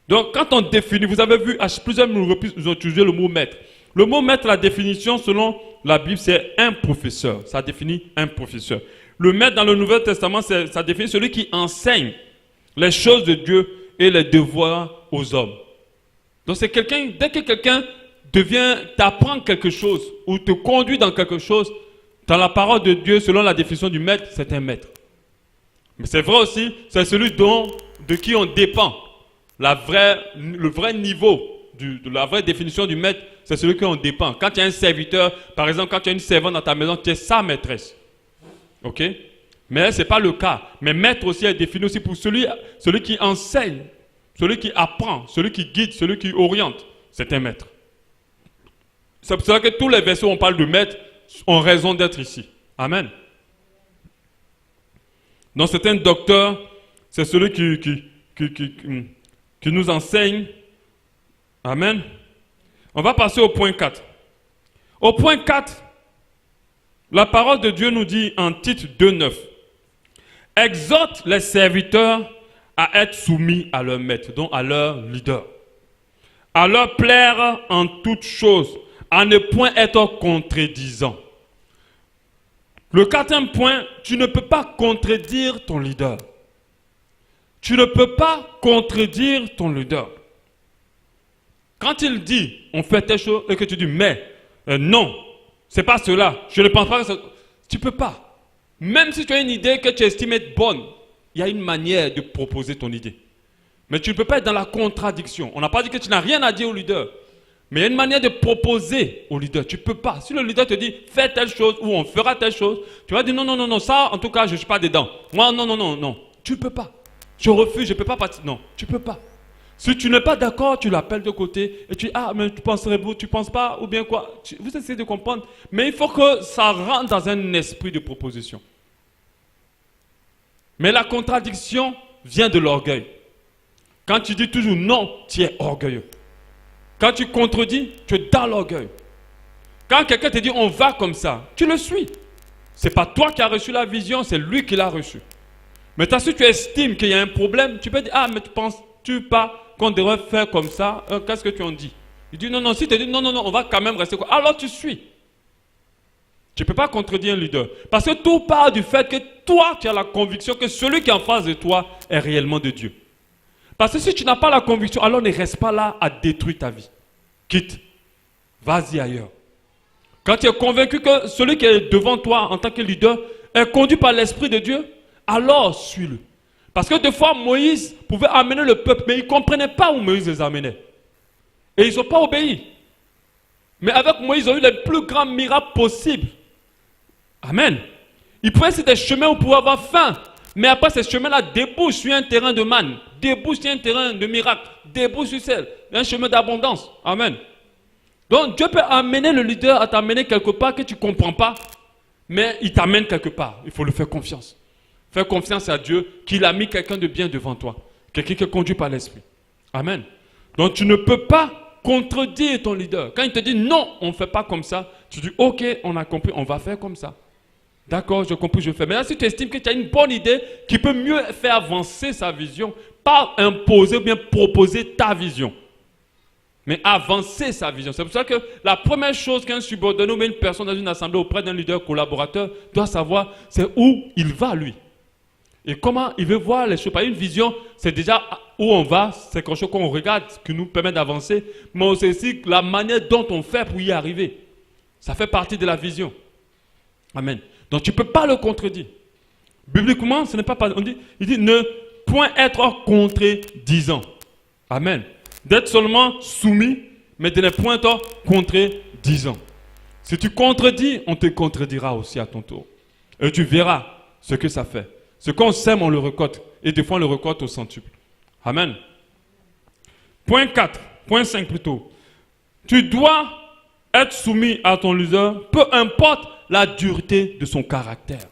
Donc, quand on définit, vous avez vu à plusieurs reprises, ils ont utilisé le mot maître. Le mot maître, la définition, selon la Bible, c'est un professeur. Ça définit un professeur. Le maître dans le Nouveau Testament, ça définit celui qui enseigne les choses de Dieu et les devoirs aux hommes. Donc, c'est quelqu'un, dès que quelqu'un t'apprend quelque chose ou te conduit dans quelque chose, dans la parole de Dieu, selon la définition du maître, c'est un maître. Mais c'est vrai aussi, c'est celui de qui on dépend. Le vrai niveau, la vraie définition du maître, c'est celui qui on dépend. Quand tu as un serviteur, par exemple, quand tu as une servante dans ta maison, tu es sa maîtresse. Ok? Mais ce n'est pas le cas. Mais maître aussi est défini aussi pour celui qui enseigne, celui qui apprend, celui qui guide, celui qui oriente. C'est un maître. C'est pour ça que tous les versets où on parle de maître ont raison d'être ici. Amen. Donc c'est un docteur, c'est celui qui nous enseigne. Amen. On va passer au point 4. Au point 4, la parole de Dieu nous dit en Tite 2,9, exhorte les serviteurs à être soumis à leur maître, donc à leur leader, à leur plaire en toutes choses, à ne point être contredisant. Le quatrième point, tu ne peux pas contredire ton leader. Tu ne peux pas contredire ton leader. Quand il dit, on fait telle chose, et que tu dis, mais non, c'est pas cela, je ne pense pas que ça... Tu ne peux pas. Même si tu as une idée que tu estimes être bonne, il y a une manière de proposer ton idée. Mais tu ne peux pas être dans la contradiction. On n'a pas dit que tu n'as rien à dire au leader. Mais il y a une manière de proposer au leader. Tu ne peux pas. Si le leader te dit, fais telle chose ou on fera telle chose, tu vas dire, non, non, non, non, ça, en tout cas, je ne suis pas dedans. Moi, non, non, non, non. Tu ne peux pas. Je refuse, je ne peux pas partir. Non, tu ne peux pas. Si tu n'es pas d'accord, tu l'appelles de côté et tu dis, ah, mais tu penserais vous, tu ne penses pas, ou bien quoi. Vous essayez de comprendre. Mais il faut que ça rentre dans un esprit de proposition. Mais la contradiction vient de l'orgueil. Quand tu dis toujours non, tu es orgueilleux. Quand tu contredis, tu es dans l'orgueil. Quand quelqu'un te dit on va comme ça, tu le suis. Ce n'est pas toi qui as reçu la vision, c'est lui qui l'a reçue. Maintenant, si tu estimes qu'il y a un problème, tu peux dire, ah, mais tu penses-tu pas qu'on devrait faire comme ça? Qu'est-ce que tu en dis? Il dit, non, non, si tu dis, non, non, non, on va quand même rester quoi? Alors tu suis. Tu ne peux pas contredire un leader. Parce que tout part du fait que toi, tu as la conviction que celui qui est en face de toi est réellement de Dieu. Parce que si tu n'as pas la conviction, alors ne reste pas là à détruire ta vie. Quitte. Vas-y ailleurs. Quand tu es convaincu que celui qui est devant toi en tant que leader est conduit par l'Esprit de Dieu, alors suis-le. Parce que des fois, Moïse pouvait amener le peuple, mais ils ne comprenaient pas où Moïse les amenait. Et ils n'ont pas obéi. Mais avec Moïse, ils ont eu les plus grands miracles possibles. Amen. Ils pouvaient sur des chemins où ils pouvaient avoir faim. Mais après, ces chemins-là débouchent sur un terrain de manne, débouchent sur un terrain de miracle, débouchent sur un chemin d'abondance. Amen. Donc, Dieu peut amener le leader à t'amener quelque part que tu ne comprends pas, mais il t'amène quelque part. Il faut lui faire confiance. Faire confiance à Dieu qu'il a mis quelqu'un de bien devant toi. Quelqu'un qui est conduit par l'Esprit. Amen. Donc, tu ne peux pas contredire ton leader. Quand il te dit non, on ne fait pas comme ça, tu dis ok, on a compris, on va faire comme ça. D'accord, j'ai compris, je fais. Mais là, si tu estimes que tu as une bonne idée qui peut mieux faire avancer sa vision, pas imposer ou bien proposer ta vision, mais avancer sa vision. C'est pour ça que la première chose qu'un subordonné ou une personne dans une assemblée auprès d'un leader collaborateur doit savoir, c'est où il va lui. Et comment il veut voir les choses. Pas une vision, c'est déjà où on va, c'est quelque chose qu'on regarde, qui nous permet d'avancer, mais c'est aussi la manière dont on fait pour y arriver. Ça fait partie de la vision. Amen. Donc tu ne peux pas le contredire. Bibliquement, ce n'est pas... Il dit ne point être contredisant. Amen. D'être seulement soumis, mais de ne point être contredisant. Si tu contredis, on te contredira aussi à ton tour. Et tu verras ce que ça fait. Ce qu'on sème, on le récolte. Et des fois, on le récolte au centuple. Amen. Point 4, point 5 plutôt. Tu dois être soumis à ton leader, peu importe la dureté de son caractère.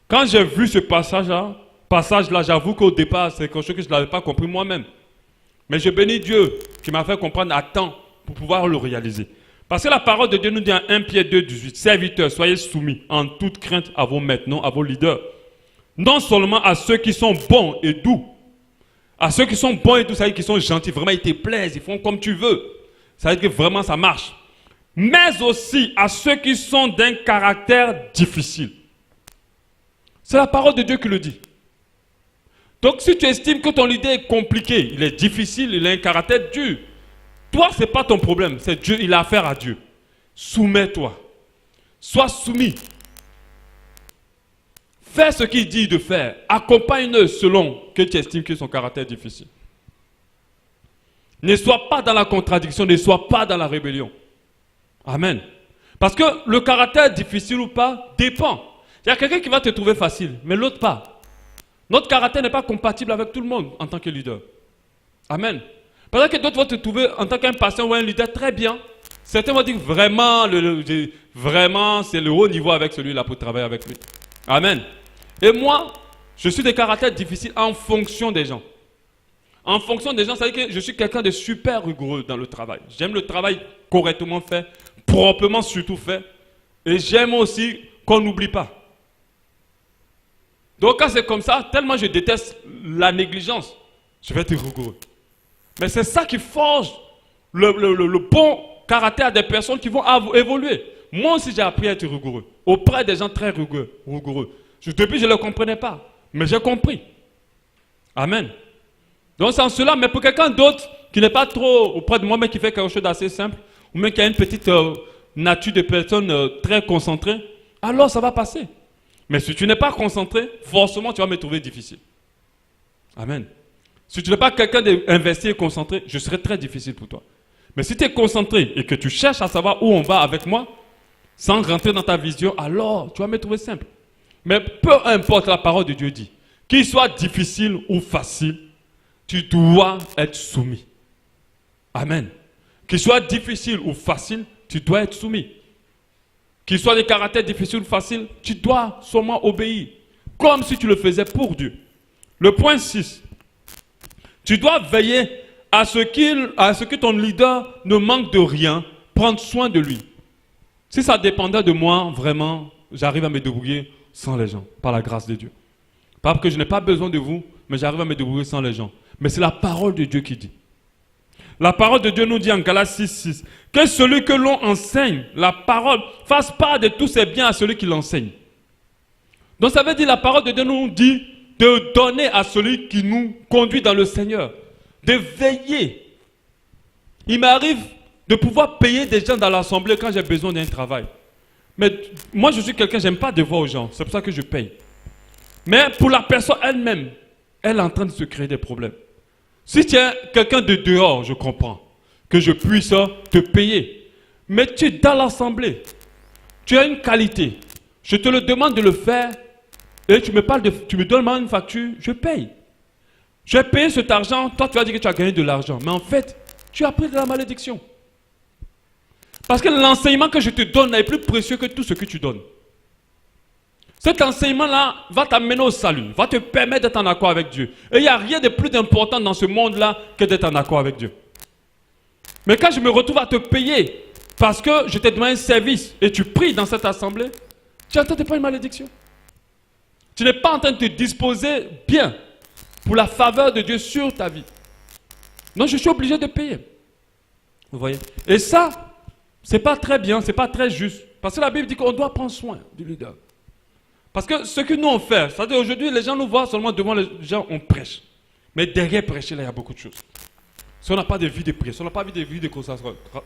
Quand j'ai vu ce passage-là, j'avoue qu'au départ, c'est quelque chose que je n'avais pas compris moi-même. Mais je bénis Dieu qui m'a fait comprendre à temps pour pouvoir le réaliser. Parce que la parole de Dieu nous dit en 1 Pierre 2, 18, serviteurs, soyez soumis en toute crainte à vos maîtres, non à vos leaders. Non seulement à ceux qui sont bons et doux. À ceux qui sont bons et doux, ça veut dire qu'ils sont gentils, vraiment ils te plaisent, ils font comme tu veux. Ça veut dire que vraiment ça marche. Mais aussi à ceux qui sont d'un caractère difficile. C'est la parole de Dieu qui le dit. Donc si tu estimes que ton leader est compliqué, il est difficile, il a un caractère dur, toi ce n'est pas ton problème, c'est Dieu, il a affaire à Dieu. Soumets-toi. Sois soumis. Fais ce qu'il dit de faire. Accompagne-le selon que tu estimes que son caractère est difficile. Ne sois pas dans la contradiction, ne sois pas dans la rébellion. Amen. Parce que le caractère difficile ou pas dépend. Il y a quelqu'un qui va te trouver facile, mais l'autre pas. Notre caractère n'est pas compatible avec tout le monde en tant que leader. Amen. Parce que d'autres vont te trouver en tant qu'un pasteur ou un leader très bien. Certains vont dire vraiment, vraiment c'est le haut niveau avec celui-là pour travailler avec lui. Amen. Et moi, Je suis de caractère difficile en fonction des gens. En fonction des gens, ça veut dire que je suis quelqu'un de super rigoureux dans le travail. J'aime le travail correctement fait, proprement surtout fait. Et j'aime aussi qu'on n'oublie pas. Donc quand c'est comme ça, tellement je déteste la négligence, je vais être rigoureux. Mais c'est ça qui forge le bon caractère des personnes qui vont évoluer. Moi aussi j'ai appris à être rigoureux, auprès des gens très rigoureux. Depuis je ne le comprenais pas, mais j'ai compris. Amen. Donc c'est en cela, mais pour quelqu'un d'autre qui n'est pas trop auprès de moi, mais qui fait quelque chose d'assez simple, ou même qui a une petite nature de personne très concentrée, alors ça va passer. Mais si tu n'es pas concentré, forcément tu vas me trouver difficile. Amen. Si tu n'es pas quelqu'un d'investi et concentré, je serai très difficile pour toi. Mais si tu es concentré et que tu cherches à savoir où on va avec moi, sans rentrer dans ta vision, alors tu vas me trouver simple. Mais peu importe la parole de Dieu dit, qu'il soit difficile ou facile, tu dois être soumis. Amen. Qu'il soit difficile ou facile, tu dois être soumis. Qu'il soit de caractère difficile ou facile, tu dois seulement obéir. Comme si tu le faisais pour Dieu. Le point 6. Tu dois veiller à ce que ton leader ne manque de rien, prendre soin de lui. Si ça dépendait de moi, vraiment, j'arrive à me débrouiller sans les gens, par la grâce de Dieu. Pas que je n'ai pas besoin de vous, mais j'arrive à me débrouiller sans les gens. Mais c'est la parole de Dieu qui dit. La parole de Dieu nous dit en Galates 6:6 que celui que l'on enseigne, la parole, fasse part de tous ses biens à celui qui l'enseigne. Donc ça veut dire la parole de Dieu nous dit de donner à celui qui nous conduit dans le Seigneur, de veiller. Il m'arrive de pouvoir payer des gens dans l'assemblée quand j'ai besoin d'un travail. Mais moi je suis quelqu'un, j'aime pas devoir aux gens, c'est pour ça que je paye. Mais pour la personne elle-même, elle est en train de se créer des problèmes. Si tu es quelqu'un de dehors, je comprends que je puisse te payer. Mais tu es dans l'assemblée. Tu as une qualité. Je te le demande de le faire et tu me donnes une facture, je paye. Je vais payer cet argent, toi tu vas dire que tu as gagné de l'argent. Mais en fait, tu as pris de la malédiction. Parce que l'enseignement que je te donne est plus précieux que tout ce que tu donnes. Cet enseignement-là va t'amener au salut, va te permettre d'être en accord avec Dieu. Et il n'y a rien de plus important dans ce monde-là que d'être en accord avec Dieu. Mais quand je me retrouve à te payer parce que je t'ai demandé un service et tu pries dans cette assemblée, tu es en train de prendre une malédiction. Tu n'es pas en train de te disposer bien pour la faveur de Dieu sur ta vie. Donc je suis obligé de payer. Vous voyez? Et ça, c'est pas très bien, c'est pas très juste. Parce que la Bible dit qu'on doit prendre soin du leader. Parce que ce que nous on fait, c'est-à-dire aujourd'hui les gens nous voient seulement devant les gens, on prêche. Mais derrière prêcher, là il y a beaucoup de choses. Si on n'a pas de vie de prière, si on n'a pas de vie de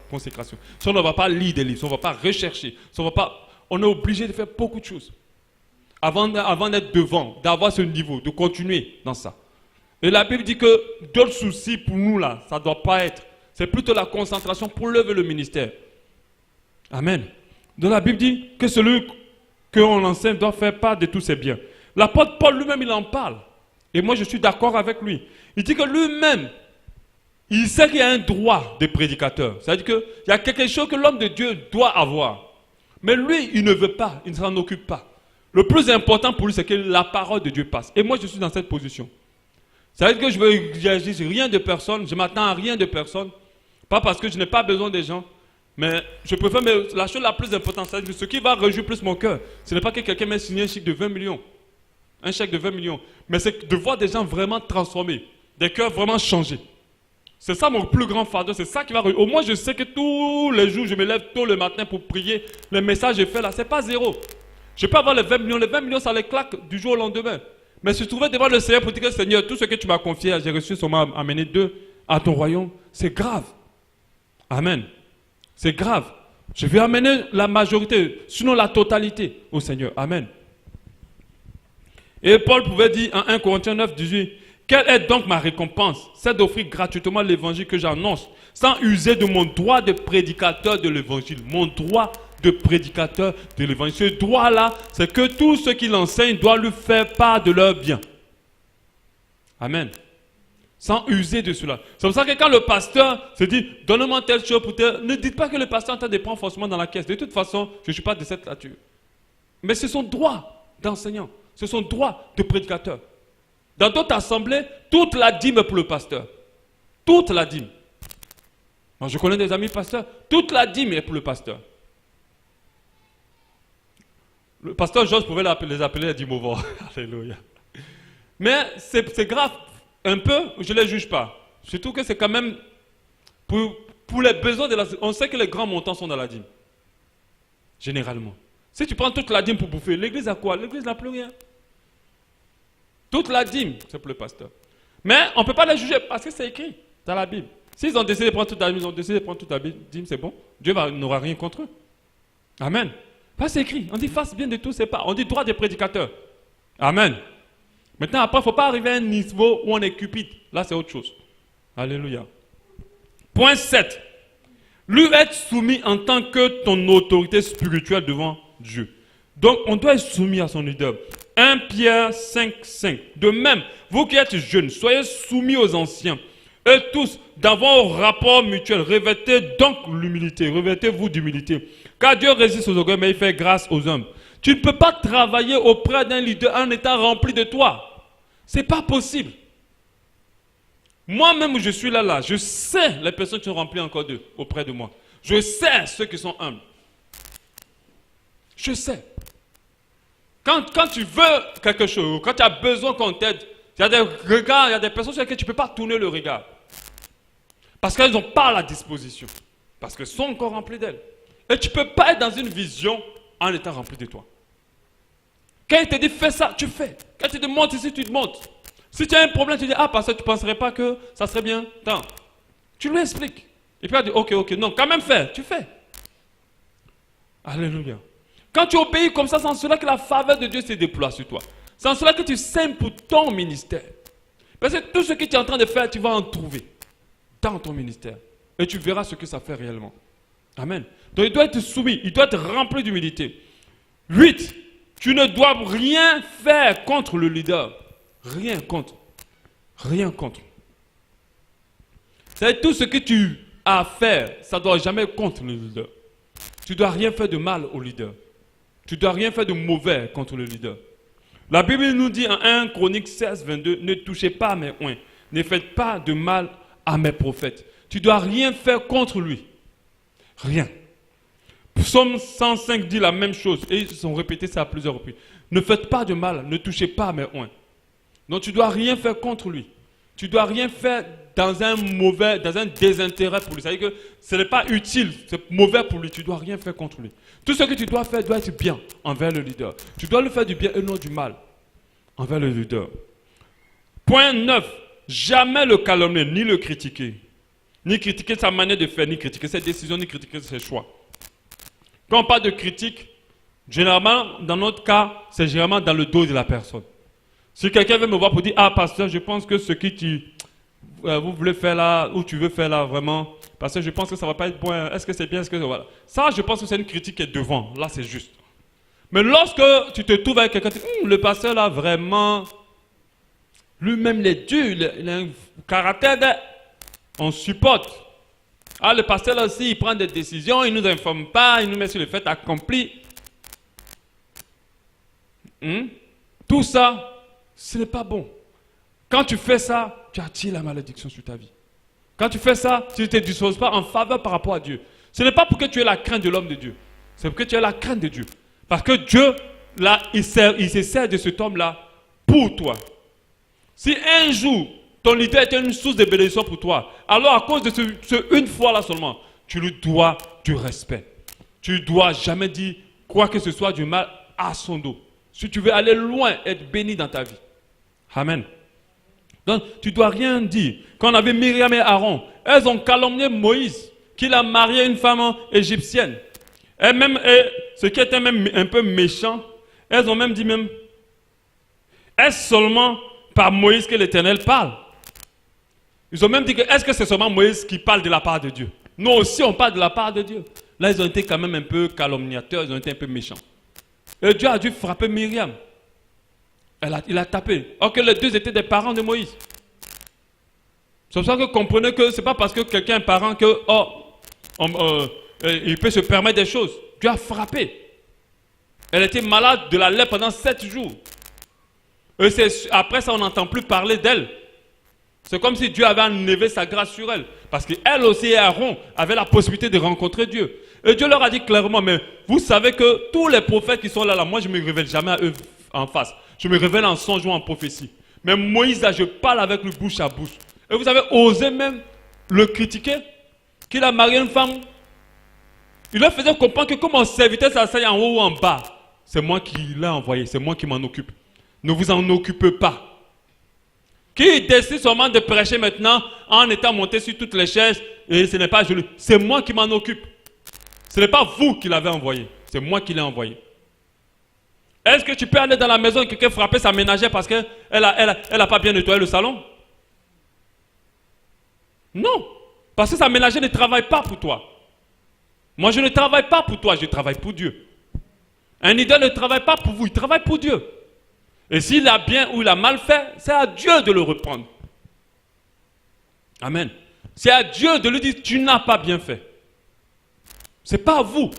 consécration, si on ne va pas lire des livres, si on ne va pas rechercher, si on est obligé de faire beaucoup de choses. Avant d'être devant, d'avoir ce niveau, de continuer dans ça. Et la Bible dit que d'autres soucis pour nous là, ça ne doit pas être. C'est plutôt la concentration pour lever le ministère. Amen. Donc la Bible dit que celui qu'on enseigne doit faire part de tous ses biens. L'apôtre Paul lui-même, il en parle. Et moi, je suis d'accord avec lui. Il dit que lui-même, il sait qu'il y a un droit de prédicateur. C'est-à-dire qu'il y a quelque chose que l'homme de Dieu doit avoir. Mais lui, il ne veut pas, il ne s'en occupe pas. Le plus important pour lui, c'est que la parole de Dieu passe. Et moi, je suis dans cette position. C'est-à-dire que je ne veux rien de personne, je ne m'attends à rien de personne. Pas parce que je n'ai pas besoin des gens. Mais je préfère, mais la chose la plus importante, c'est que ce qui va réjouir plus mon cœur, ce n'est pas que quelqu'un m'ait signé un chèque de 20 millions. Un chèque de 20 millions. Mais c'est de voir des gens vraiment transformés. Des cœurs vraiment changés. C'est ça mon plus grand fardeau. C'est ça qui va réjouir. Au moins, je sais que tous les jours, je me lève tôt le matin pour prier. Les messages que je fais là, ce n'est pas zéro. Je peux avoir les 20 millions. Les 20 millions, ça les claque du jour au lendemain. Mais se trouver devant le Seigneur pour dire que Seigneur, tout ce que tu m'as confié, j'ai reçu seulement amener 2 à ton royaume. C'est grave. Amen. C'est grave. Je vais amener la majorité, sinon la totalité au Seigneur. Amen. Et Paul pouvait dire en 1 Corinthiens 9:18, quelle est donc ma récompense? C'est d'offrir gratuitement l'évangile que j'annonce, sans user de mon droit de prédicateur de l'évangile. Mon droit de prédicateur de l'évangile. Ce droit-là, c'est que tous ceux qui l'enseignent doivent lui faire part de leur bien. Amen. Sans user de cela. C'est pour ça que quand le pasteur se dit, donne-moi telle chose pour te... Ne dites pas que le pasteur est en train de prendre forcément dans la caisse. De toute façon, je ne suis pas de cette nature. Mais c'est son droit d'enseignant. C'est son droit de prédicateur. Dans d'autres assemblées, toute la dîme est pour le pasteur. Toute la dîme. Moi, je connais des amis pasteurs, toute la dîme est pour le pasteur. Le pasteur Georges pouvait les appeler les dîmovores. Alléluia. Mais c'est grave. Un peu, je ne les juge pas. Surtout que c'est quand même pour les besoins de la... On sait que les grands montants sont dans la dîme. Généralement. Si tu prends toute la dîme pour bouffer, l'église a quoi? L'église n'a plus rien. Toute la dîme, c'est pour le pasteur. Mais on ne peut pas les juger parce que c'est écrit dans la Bible. S'ils ont décidé de prendre toute la dîme, dîme, c'est bon. Dieu n'aura rien contre eux. Amen. Pas c'est écrit. On dit fasse bien de tout, c'est pas. On dit droit des prédicateurs. Amen. Maintenant, après, il ne faut pas arriver à un niveau où on est cupide. Là, c'est autre chose. Alléluia. Point 7. Lui être soumis en tant que ton autorité spirituelle devant Dieu. Donc, on doit être soumis à son leader. 1 Pierre 5, 5. De même, vous qui êtes jeunes, soyez soumis aux anciens. Et tous, dans vos rapports mutuels, revêtez donc l'humilité. Revêtez-vous d'humilité. Car Dieu résiste aux orgueils, mais il fait grâce aux hommes. Tu ne peux pas travailler auprès d'un leader en étant rempli de toi. Ce n'est pas possible. Moi-même, où je suis là, je sais les personnes qui sont remplies encore d'eux auprès de moi. Je sais ceux qui sont humbles. Je sais. Quand tu veux quelque chose, quand tu as besoin qu'on t'aide, il y a des regards, il y a des personnes sur lesquelles tu ne peux pas tourner le regard. Parce qu'elles n'ont pas la disposition. Parce qu'elles sont encore remplies d'elles. Et tu ne peux pas être dans une vision en étant rempli de toi. Quand il te dit fais ça, tu fais. Quand il te monte ici, tu te montes. Si tu as un problème, tu dis ah, parce que tu ne penserais pas que ça serait bien. Attends. Tu lui expliques. Et puis elle dit ok, non, quand même fais, tu fais. Alléluia. Quand tu obéis comme ça, c'est en cela que la faveur de Dieu se déploie sur toi. C'est en cela que tu sèmes pour ton ministère. Parce que tout ce que tu es en train de faire, tu vas en trouver dans ton ministère. Et tu verras ce que ça fait réellement. Amen. Donc il doit être soumis, il doit être rempli d'humilité. 8. Tu ne dois rien faire contre le leader. Rien contre. Rien contre. C'est tout ce que tu as à faire, ça ne doit jamais être contre le leader. Tu ne dois rien faire de mal au leader. Tu ne dois rien faire de mauvais contre le leader. La Bible nous dit en 1 Chronique 16, 22, ne touchez pas à mes oins, ne faites pas de mal à mes prophètes. Tu ne dois rien faire contre lui. Rien. Psaume 105 dit la même chose et ils ont répété ça à plusieurs reprises. Ne faites pas de mal, ne touchez pas à mes oins. Donc tu ne dois rien faire contre lui. Tu ne dois rien faire dans un désintérêt pour lui. C'est-à-dire que ce n'est pas utile, c'est mauvais pour lui. Tu ne dois rien faire contre lui. Tout ce que tu dois faire doit être bien envers le leader. Tu dois lui faire du bien et non du mal envers le leader. Point 9. Jamais le calomnier, ni le critiquer. Ni critiquer sa manière de faire, ni critiquer ses décisions, ni critiquer ses choix. Quand on parle de critique, généralement, dans notre cas, c'est généralement dans le dos de la personne. Si quelqu'un veut me voir pour dire, ah pasteur, je pense que ce que vous voulez faire là, ou tu veux faire là, vraiment, parce que je pense que ça ne va pas être bon, est-ce que c'est bien, est-ce que voilà. Ça, je pense que c'est une critique qui est devant, là c'est juste. Mais lorsque tu te trouves avec quelqu'un, le pasteur là, vraiment, lui-même il est dur, il a un caractère on supporte. Ah, le pasteur là aussi, il prend des décisions, il ne nous informe pas, il nous met sur le fait accompli. Tout ça, ce n'est pas bon. Quand tu fais ça, tu attires la malédiction sur ta vie. Quand tu fais ça, tu ne te disposes pas en faveur par rapport à Dieu. Ce n'est pas pour que tu aies la crainte de l'homme de Dieu. C'est pour que tu aies la crainte de Dieu. Parce que Dieu, là, il se sert de cet homme-là pour toi. Si un jour, ton leader était une source de bénédiction pour toi, alors à cause de ce une fois-là seulement, tu lui dois du respect. Tu ne dois jamais dire quoi que ce soit du mal à son dos. Si tu veux aller loin, être béni dans ta vie. Amen. Donc, tu ne dois rien dire. Quand on avait Myriam et Aaron, elles ont calomnié Moïse, qu'il a marié une femme égyptienne. Et même, ce qui était même un peu méchant, elles ont même dit même, est-ce seulement par Moïse que l'Éternel parle? Ils ont même dit que, est-ce que c'est seulement Moïse qui parle de la part de Dieu? Nous aussi, on parle de la part de Dieu. Là, ils ont été quand même un peu calomniateurs, ils ont été un peu méchants. Et Dieu a dû frapper Myriam. Il a tapé. Or que les deux étaient des parents de Moïse. C'est pour ça que vous comprenez que ce n'est pas parce que quelqu'un est parent que il peut se permettre des choses. Dieu a frappé. Elle était malade de la lèpre pendant 7 jours. Et après ça, on n'entend plus parler d'elle. C'est comme si Dieu avait enlevé sa grâce sur elle. Parce qu'elle aussi et Aaron avaient la possibilité de rencontrer Dieu. Et Dieu leur a dit clairement, mais vous savez que tous les prophètes qui sont là, moi je ne me révèle jamais à eux en face. Je me révèle en songe ou en prophétie. Mais Moïse, là, je parle avec lui bouche à bouche. Et vous avez osé même le critiquer, qu'il a marié une femme. Il leur faisait comprendre que comme mon serviteur s'asseye en haut ou en bas, c'est moi qui l'ai envoyé, c'est moi qui m'en occupe. Ne vous en occupez pas. Qui décide seulement de prêcher maintenant en étant monté sur toutes les chaises et ce n'est pas joli. C'est moi qui m'en occupe. Ce n'est pas vous qui l'avez envoyé, c'est moi qui l'ai envoyé. Est-ce que tu peux aller dans la maison et quelqu'un frapper sa ménagère parce qu'elle a pas bien nettoyé le salon? Non, parce que sa ménagère ne travaille pas pour toi. Moi je ne travaille pas pour toi, je travaille pour Dieu. Un idole ne travaille pas pour vous, il travaille pour Dieu. Et s'il a bien ou il a mal fait, c'est à Dieu de le reprendre. Amen. C'est à Dieu de lui dire, tu n'as pas bien fait. C'est pas à vous.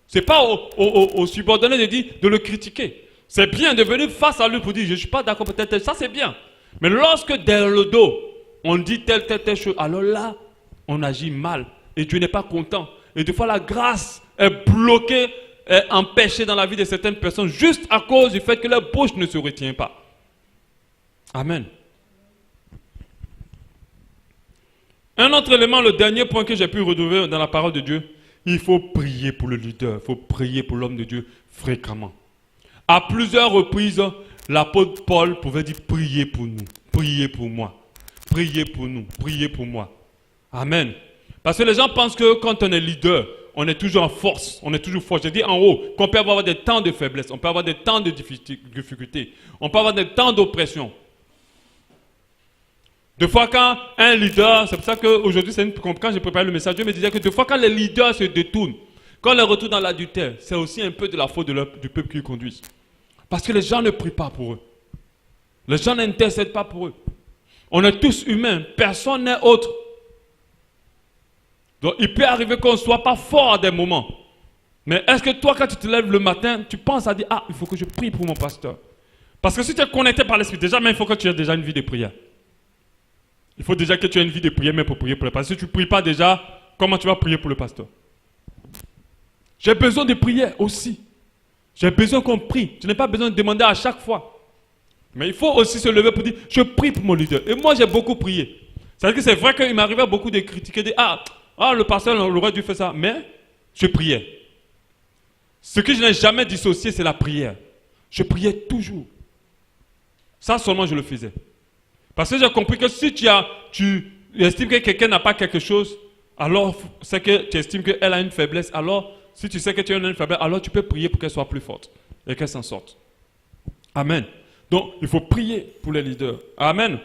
C'est pas au subordonné de dire, de le critiquer. C'est bien de venir face à lui pour dire, je ne suis pas d'accord, peut-être, ça c'est bien. Mais lorsque derrière le dos, on dit telle chose, alors là, on agit mal. Et Dieu n'est pas content. Et des fois, la grâce est bloquée, est empêchée dans la vie de certaines personnes juste à cause du fait que leur bouche ne se retient pas. Amen. Un autre élément, le dernier point que j'ai pu retrouver dans la parole de Dieu, il faut prier pour le leader, il faut prier pour l'homme de Dieu fréquemment. À plusieurs reprises, l'apôtre Paul pouvait dire priez pour nous, priez pour moi, priez pour nous, priez pour moi. Amen. Parce que les gens pensent que quand on est leader, on est toujours en force, on est toujours fort. J'ai dit en haut qu'on peut avoir des temps de faiblesse, on peut avoir des temps de difficulté, on peut avoir des temps d'oppression. Des fois quand un leader, c'est pour ça qu'aujourd'hui, quand j'ai préparé le message, Dieu me disait que des fois quand les leaders se détournent, quand les retournent dans l'adultère, c'est aussi un peu de la faute du peuple qu'ils conduisent. Parce que les gens ne prient pas pour eux. Les gens n'intercèdent pas pour eux. On est tous humains, personne n'est autre. Donc il peut arriver qu'on ne soit pas fort à des moments. Mais est-ce que toi, quand tu te lèves le matin, tu penses à dire, ah, il faut que je prie pour mon pasteur. Parce que si tu es connecté par l'esprit, déjà, mais il faut que tu aies déjà une vie de prière. Il faut déjà que tu aies une vie de prière, mais pour prier pour le pasteur. Si tu ne pries pas déjà, comment tu vas prier pour le pasteur? J'ai besoin de prière aussi. J'ai besoin qu'on prie. Tu n'as pas besoin de demander à chaque fois. Mais il faut aussi se lever pour dire, je prie pour mon leader. Et moi, j'ai beaucoup prié. C'est-à-dire que c'est vrai qu'il m'arrivait beaucoup de critiquer, de le pasteur aurait dû faire ça. Mais je priais. Ce que je n'ai jamais dissocié, c'est la prière. Je priais toujours. Ça seulement, je le faisais. Parce que j'ai compris que si tu estimes que quelqu'un n'a pas quelque chose, alors c'est que tu estimes qu'elle a une faiblesse. Alors, si tu sais que tu as une faiblesse, alors tu peux prier pour qu'elle soit plus forte et qu'elle s'en sorte. Amen. Donc, il faut prier pour les leaders. Amen.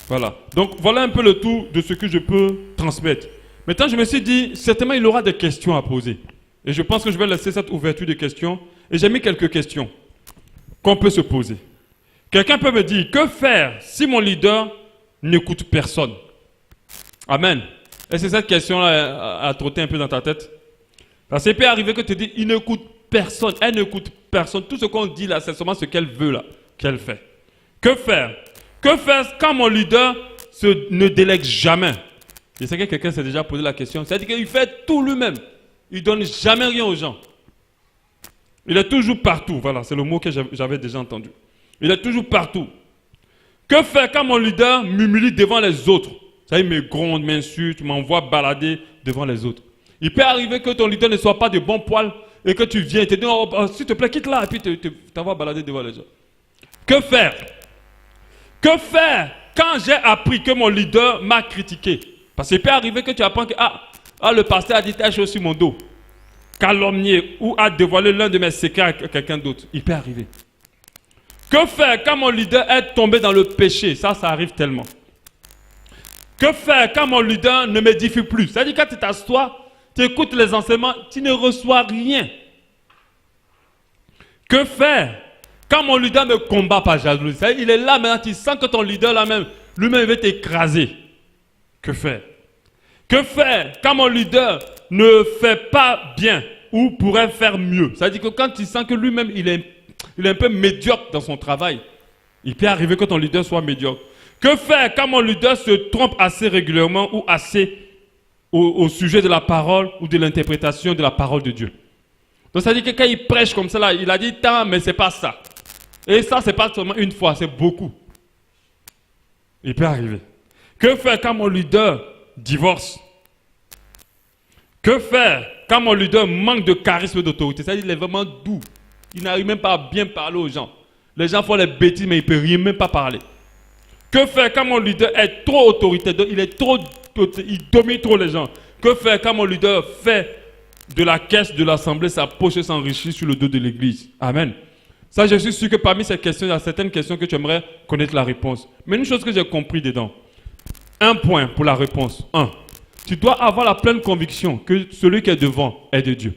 Voilà. Donc, voilà un peu le tout de ce que je peux transmettre. Maintenant, je me suis dit, certainement, il aura des questions à poser. Et je pense que je vais laisser cette ouverture de questions. Et j'ai mis quelques questions qu'on peut se poser. Quelqu'un peut me dire, que faire si mon leader n'écoute personne? Amen. Et c'est cette question-là à trotter un peu dans ta tête. Parce qu'il peut arriver que tu te dis, il n'écoute personne, elle n'écoute personne. Tout ce qu'on dit là, c'est seulement ce qu'elle veut là, qu'elle fait. Que faire? Que faire quand mon leader ne délègue jamais? Je sais que quelqu'un s'est déjà posé la question. C'est-à-dire qu'il fait tout lui-même. Il ne donne jamais rien aux gens. Il est toujours partout. Voilà, c'est le mot que j'avais déjà entendu. Il est toujours partout. Que faire quand mon leader m'humilie devant les autres? Ça, il me gronde, m'insulte, m'envoie balader devant les autres. Il peut arriver que ton leader ne soit pas de bon poil et que tu viens et te dis, s'il te plaît, quitte là, et puis t'envoies balader devant les gens. Que faire? Que faire quand j'ai appris que mon leader m'a critiqué? Parce qu'il peut arriver que tu apprends que le pasteur a dit telle chose sur mon dos, calomnié ou a dévoilé l'un de mes secrets à quelqu'un d'autre. Il peut arriver. Que faire quand mon leader est tombé dans le péché? Ça arrive tellement. Que faire quand mon leader ne m'édifie plus? C'est-à-dire quand tu t'assois, tu écoutes les enseignements, tu ne reçois rien. Que faire quand mon leader me combat par jalousie? C'est-à-dire il est là maintenant, tu sens que ton leader là même, lui-même veut t'écraser. Que faire? Que faire quand mon leader ne fait pas bien ou pourrait faire mieux? C'est-à-dire que quand tu sens que lui-même il est un peu médiocre dans son travail, Il peut arriver que ton leader soit médiocre. Que faire quand mon leader se trompe assez régulièrement ou assez au sujet de la parole ou de l'interprétation de la parole de Dieu? Donc ça veut dire que quand il prêche comme ça, là, il a dit tant, mais c'est pas ça. Et ça, c'est pas seulement une fois, c'est beaucoup. Il peut arriver. Que faire quand mon leader divorce? Que faire quand mon leader manque de charisme et d'autorité? C'est-à-dire qu'il est vraiment doux. Il n'arrive même pas à bien parler aux gens. Les gens font les bêtises, mais il ne peut rien même pas parler. Que faire quand mon leader est trop autoritaire? Il domine trop les gens. Que faire quand mon leader fait de la caisse de l'assemblée sa poche et s'enrichit sur le dos de l'église? Amen. Ça, je suis sûr que parmi ces questions, il y a certaines questions que tu aimerais connaître la réponse. Mais une chose que j'ai compris dedans, un point pour la réponse. 1. Tu dois avoir la pleine conviction que celui qui est devant est de Dieu.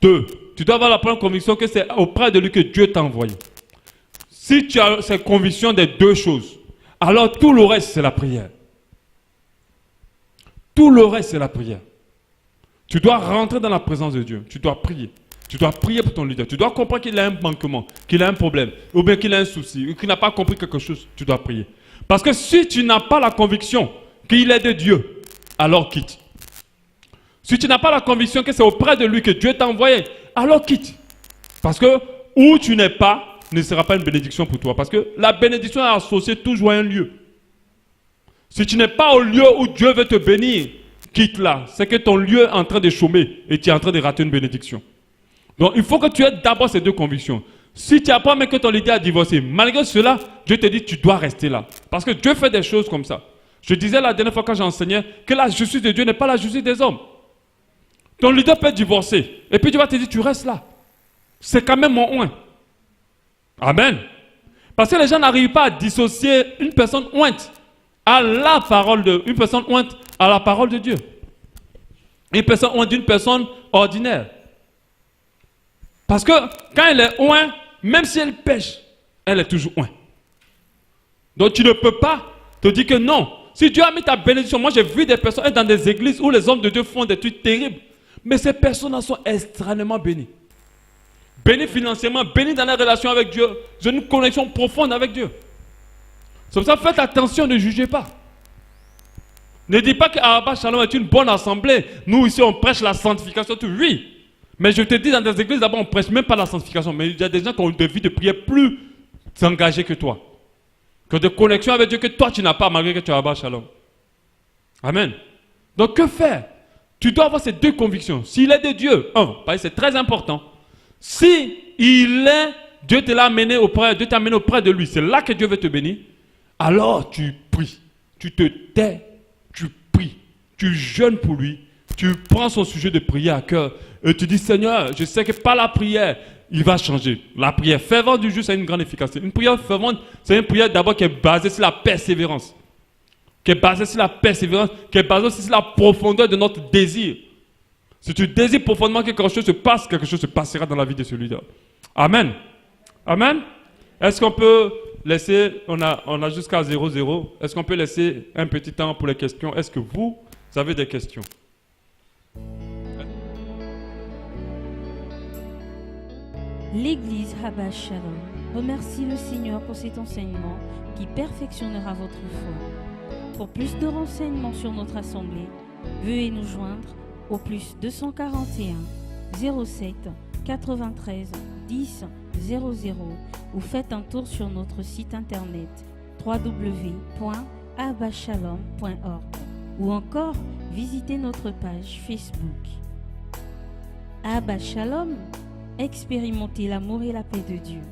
2. Tu dois avoir la pleine conviction que c'est auprès de lui que Dieu t'a envoyé. Si tu as cette conviction des deux choses, alors tout le reste, c'est la prière. Tout le reste, c'est la prière. Tu dois rentrer dans la présence de Dieu. Tu dois prier. Tu dois prier pour ton leader. Tu dois comprendre qu'il a un manquement, qu'il a un problème, ou bien qu'il a un souci, ou qu'il n'a pas compris quelque chose. Tu dois prier. Parce que si tu n'as pas la conviction qu'il est de Dieu, alors quitte. Si tu n'as pas la conviction que c'est auprès de lui que Dieu t'a envoyé, alors quitte. Parce que où tu n'es pas, ne sera pas une bénédiction pour toi. Parce que la bénédiction est associée toujours à un lieu. Si tu n'es pas au lieu où Dieu veut te bénir, quitte là. C'est que ton lieu est en train de chômer et tu es en train de rater une bénédiction. Donc il faut que tu aies d'abord ces deux convictions. Si tu apprends même que ton leader a divorcé, malgré cela, Dieu te dit tu dois rester là. Parce que Dieu fait des choses comme ça. Je disais la dernière fois quand j'enseignais que la justice de Dieu n'est pas la justice des hommes. Ton leader peut divorcer. Et puis Dieu va te dire tu restes là. C'est quand même mon oint. Amen. Parce que les gens n'arrivent pas à dissocier une personne ointe à la parole de une personne ointe à la parole de Dieu. Une personne ointe d'une personne ordinaire. Parce que quand elle est oint, même si elle pêche, elle est toujours oint. Donc tu ne peux pas te dire que non. Si Dieu a mis ta bénédiction, moi j'ai vu des personnes être dans des églises où les hommes de Dieu font des trucs terribles. Mais ces personnes-là sont extrêmement bénies. Bénies financièrement, bénies dans la relation avec Dieu. J'ai une connexion profonde avec Dieu. C'est pour ça, faites attention, ne jugez pas. Ne dis pas que Abba Shalom est une bonne assemblée. Nous ici on prêche la sanctification. Oui. Mais je te dis, dans des églises, d'abord, on ne prêche même pas la sanctification. Mais il y a des gens qui ont une vie de prière plus engagée que toi. Qui ont des connexions avec Dieu que toi, tu n'as pas, malgré que tu as Abba Shalom. Amen. Donc, que faire? Tu dois avoir ces deux convictions. S'il est de Dieu, c'est très important. Si il est, Dieu t'a amené auprès de lui, c'est là que Dieu veut te bénir. Alors, tu pries. Tu te tais, tu pries. Tu jeûnes pour lui. Tu prends son sujet de prière à cœur. Et tu dis, Seigneur, je sais que par la prière, il va changer. La prière fervente du juste a une grande efficacité. Une prière fervente, c'est une prière d'abord qui est basée sur la persévérance. Qui est basée sur la persévérance, qui est basée aussi sur la profondeur de notre désir. Si tu désires profondément que quelque chose se passe, quelque chose se passera dans la vie de celui-là. Amen. Amen. Est-ce qu'on peut laisser, on a jusqu'à 0-0, est-ce qu'on peut laisser un petit temps pour les questions? Est-ce que vous avez des questions? L'Église Abba Shalom remercie le Seigneur pour cet enseignement qui perfectionnera votre foi. Pour plus de renseignements sur notre assemblée, veuillez nous joindre au plus 241 07 93 10 00 ou faites un tour sur notre site internet www.abbashalom.org ou encore visitez notre page Facebook. Abba Shalom, expérimentez l'amour et la paix de Dieu.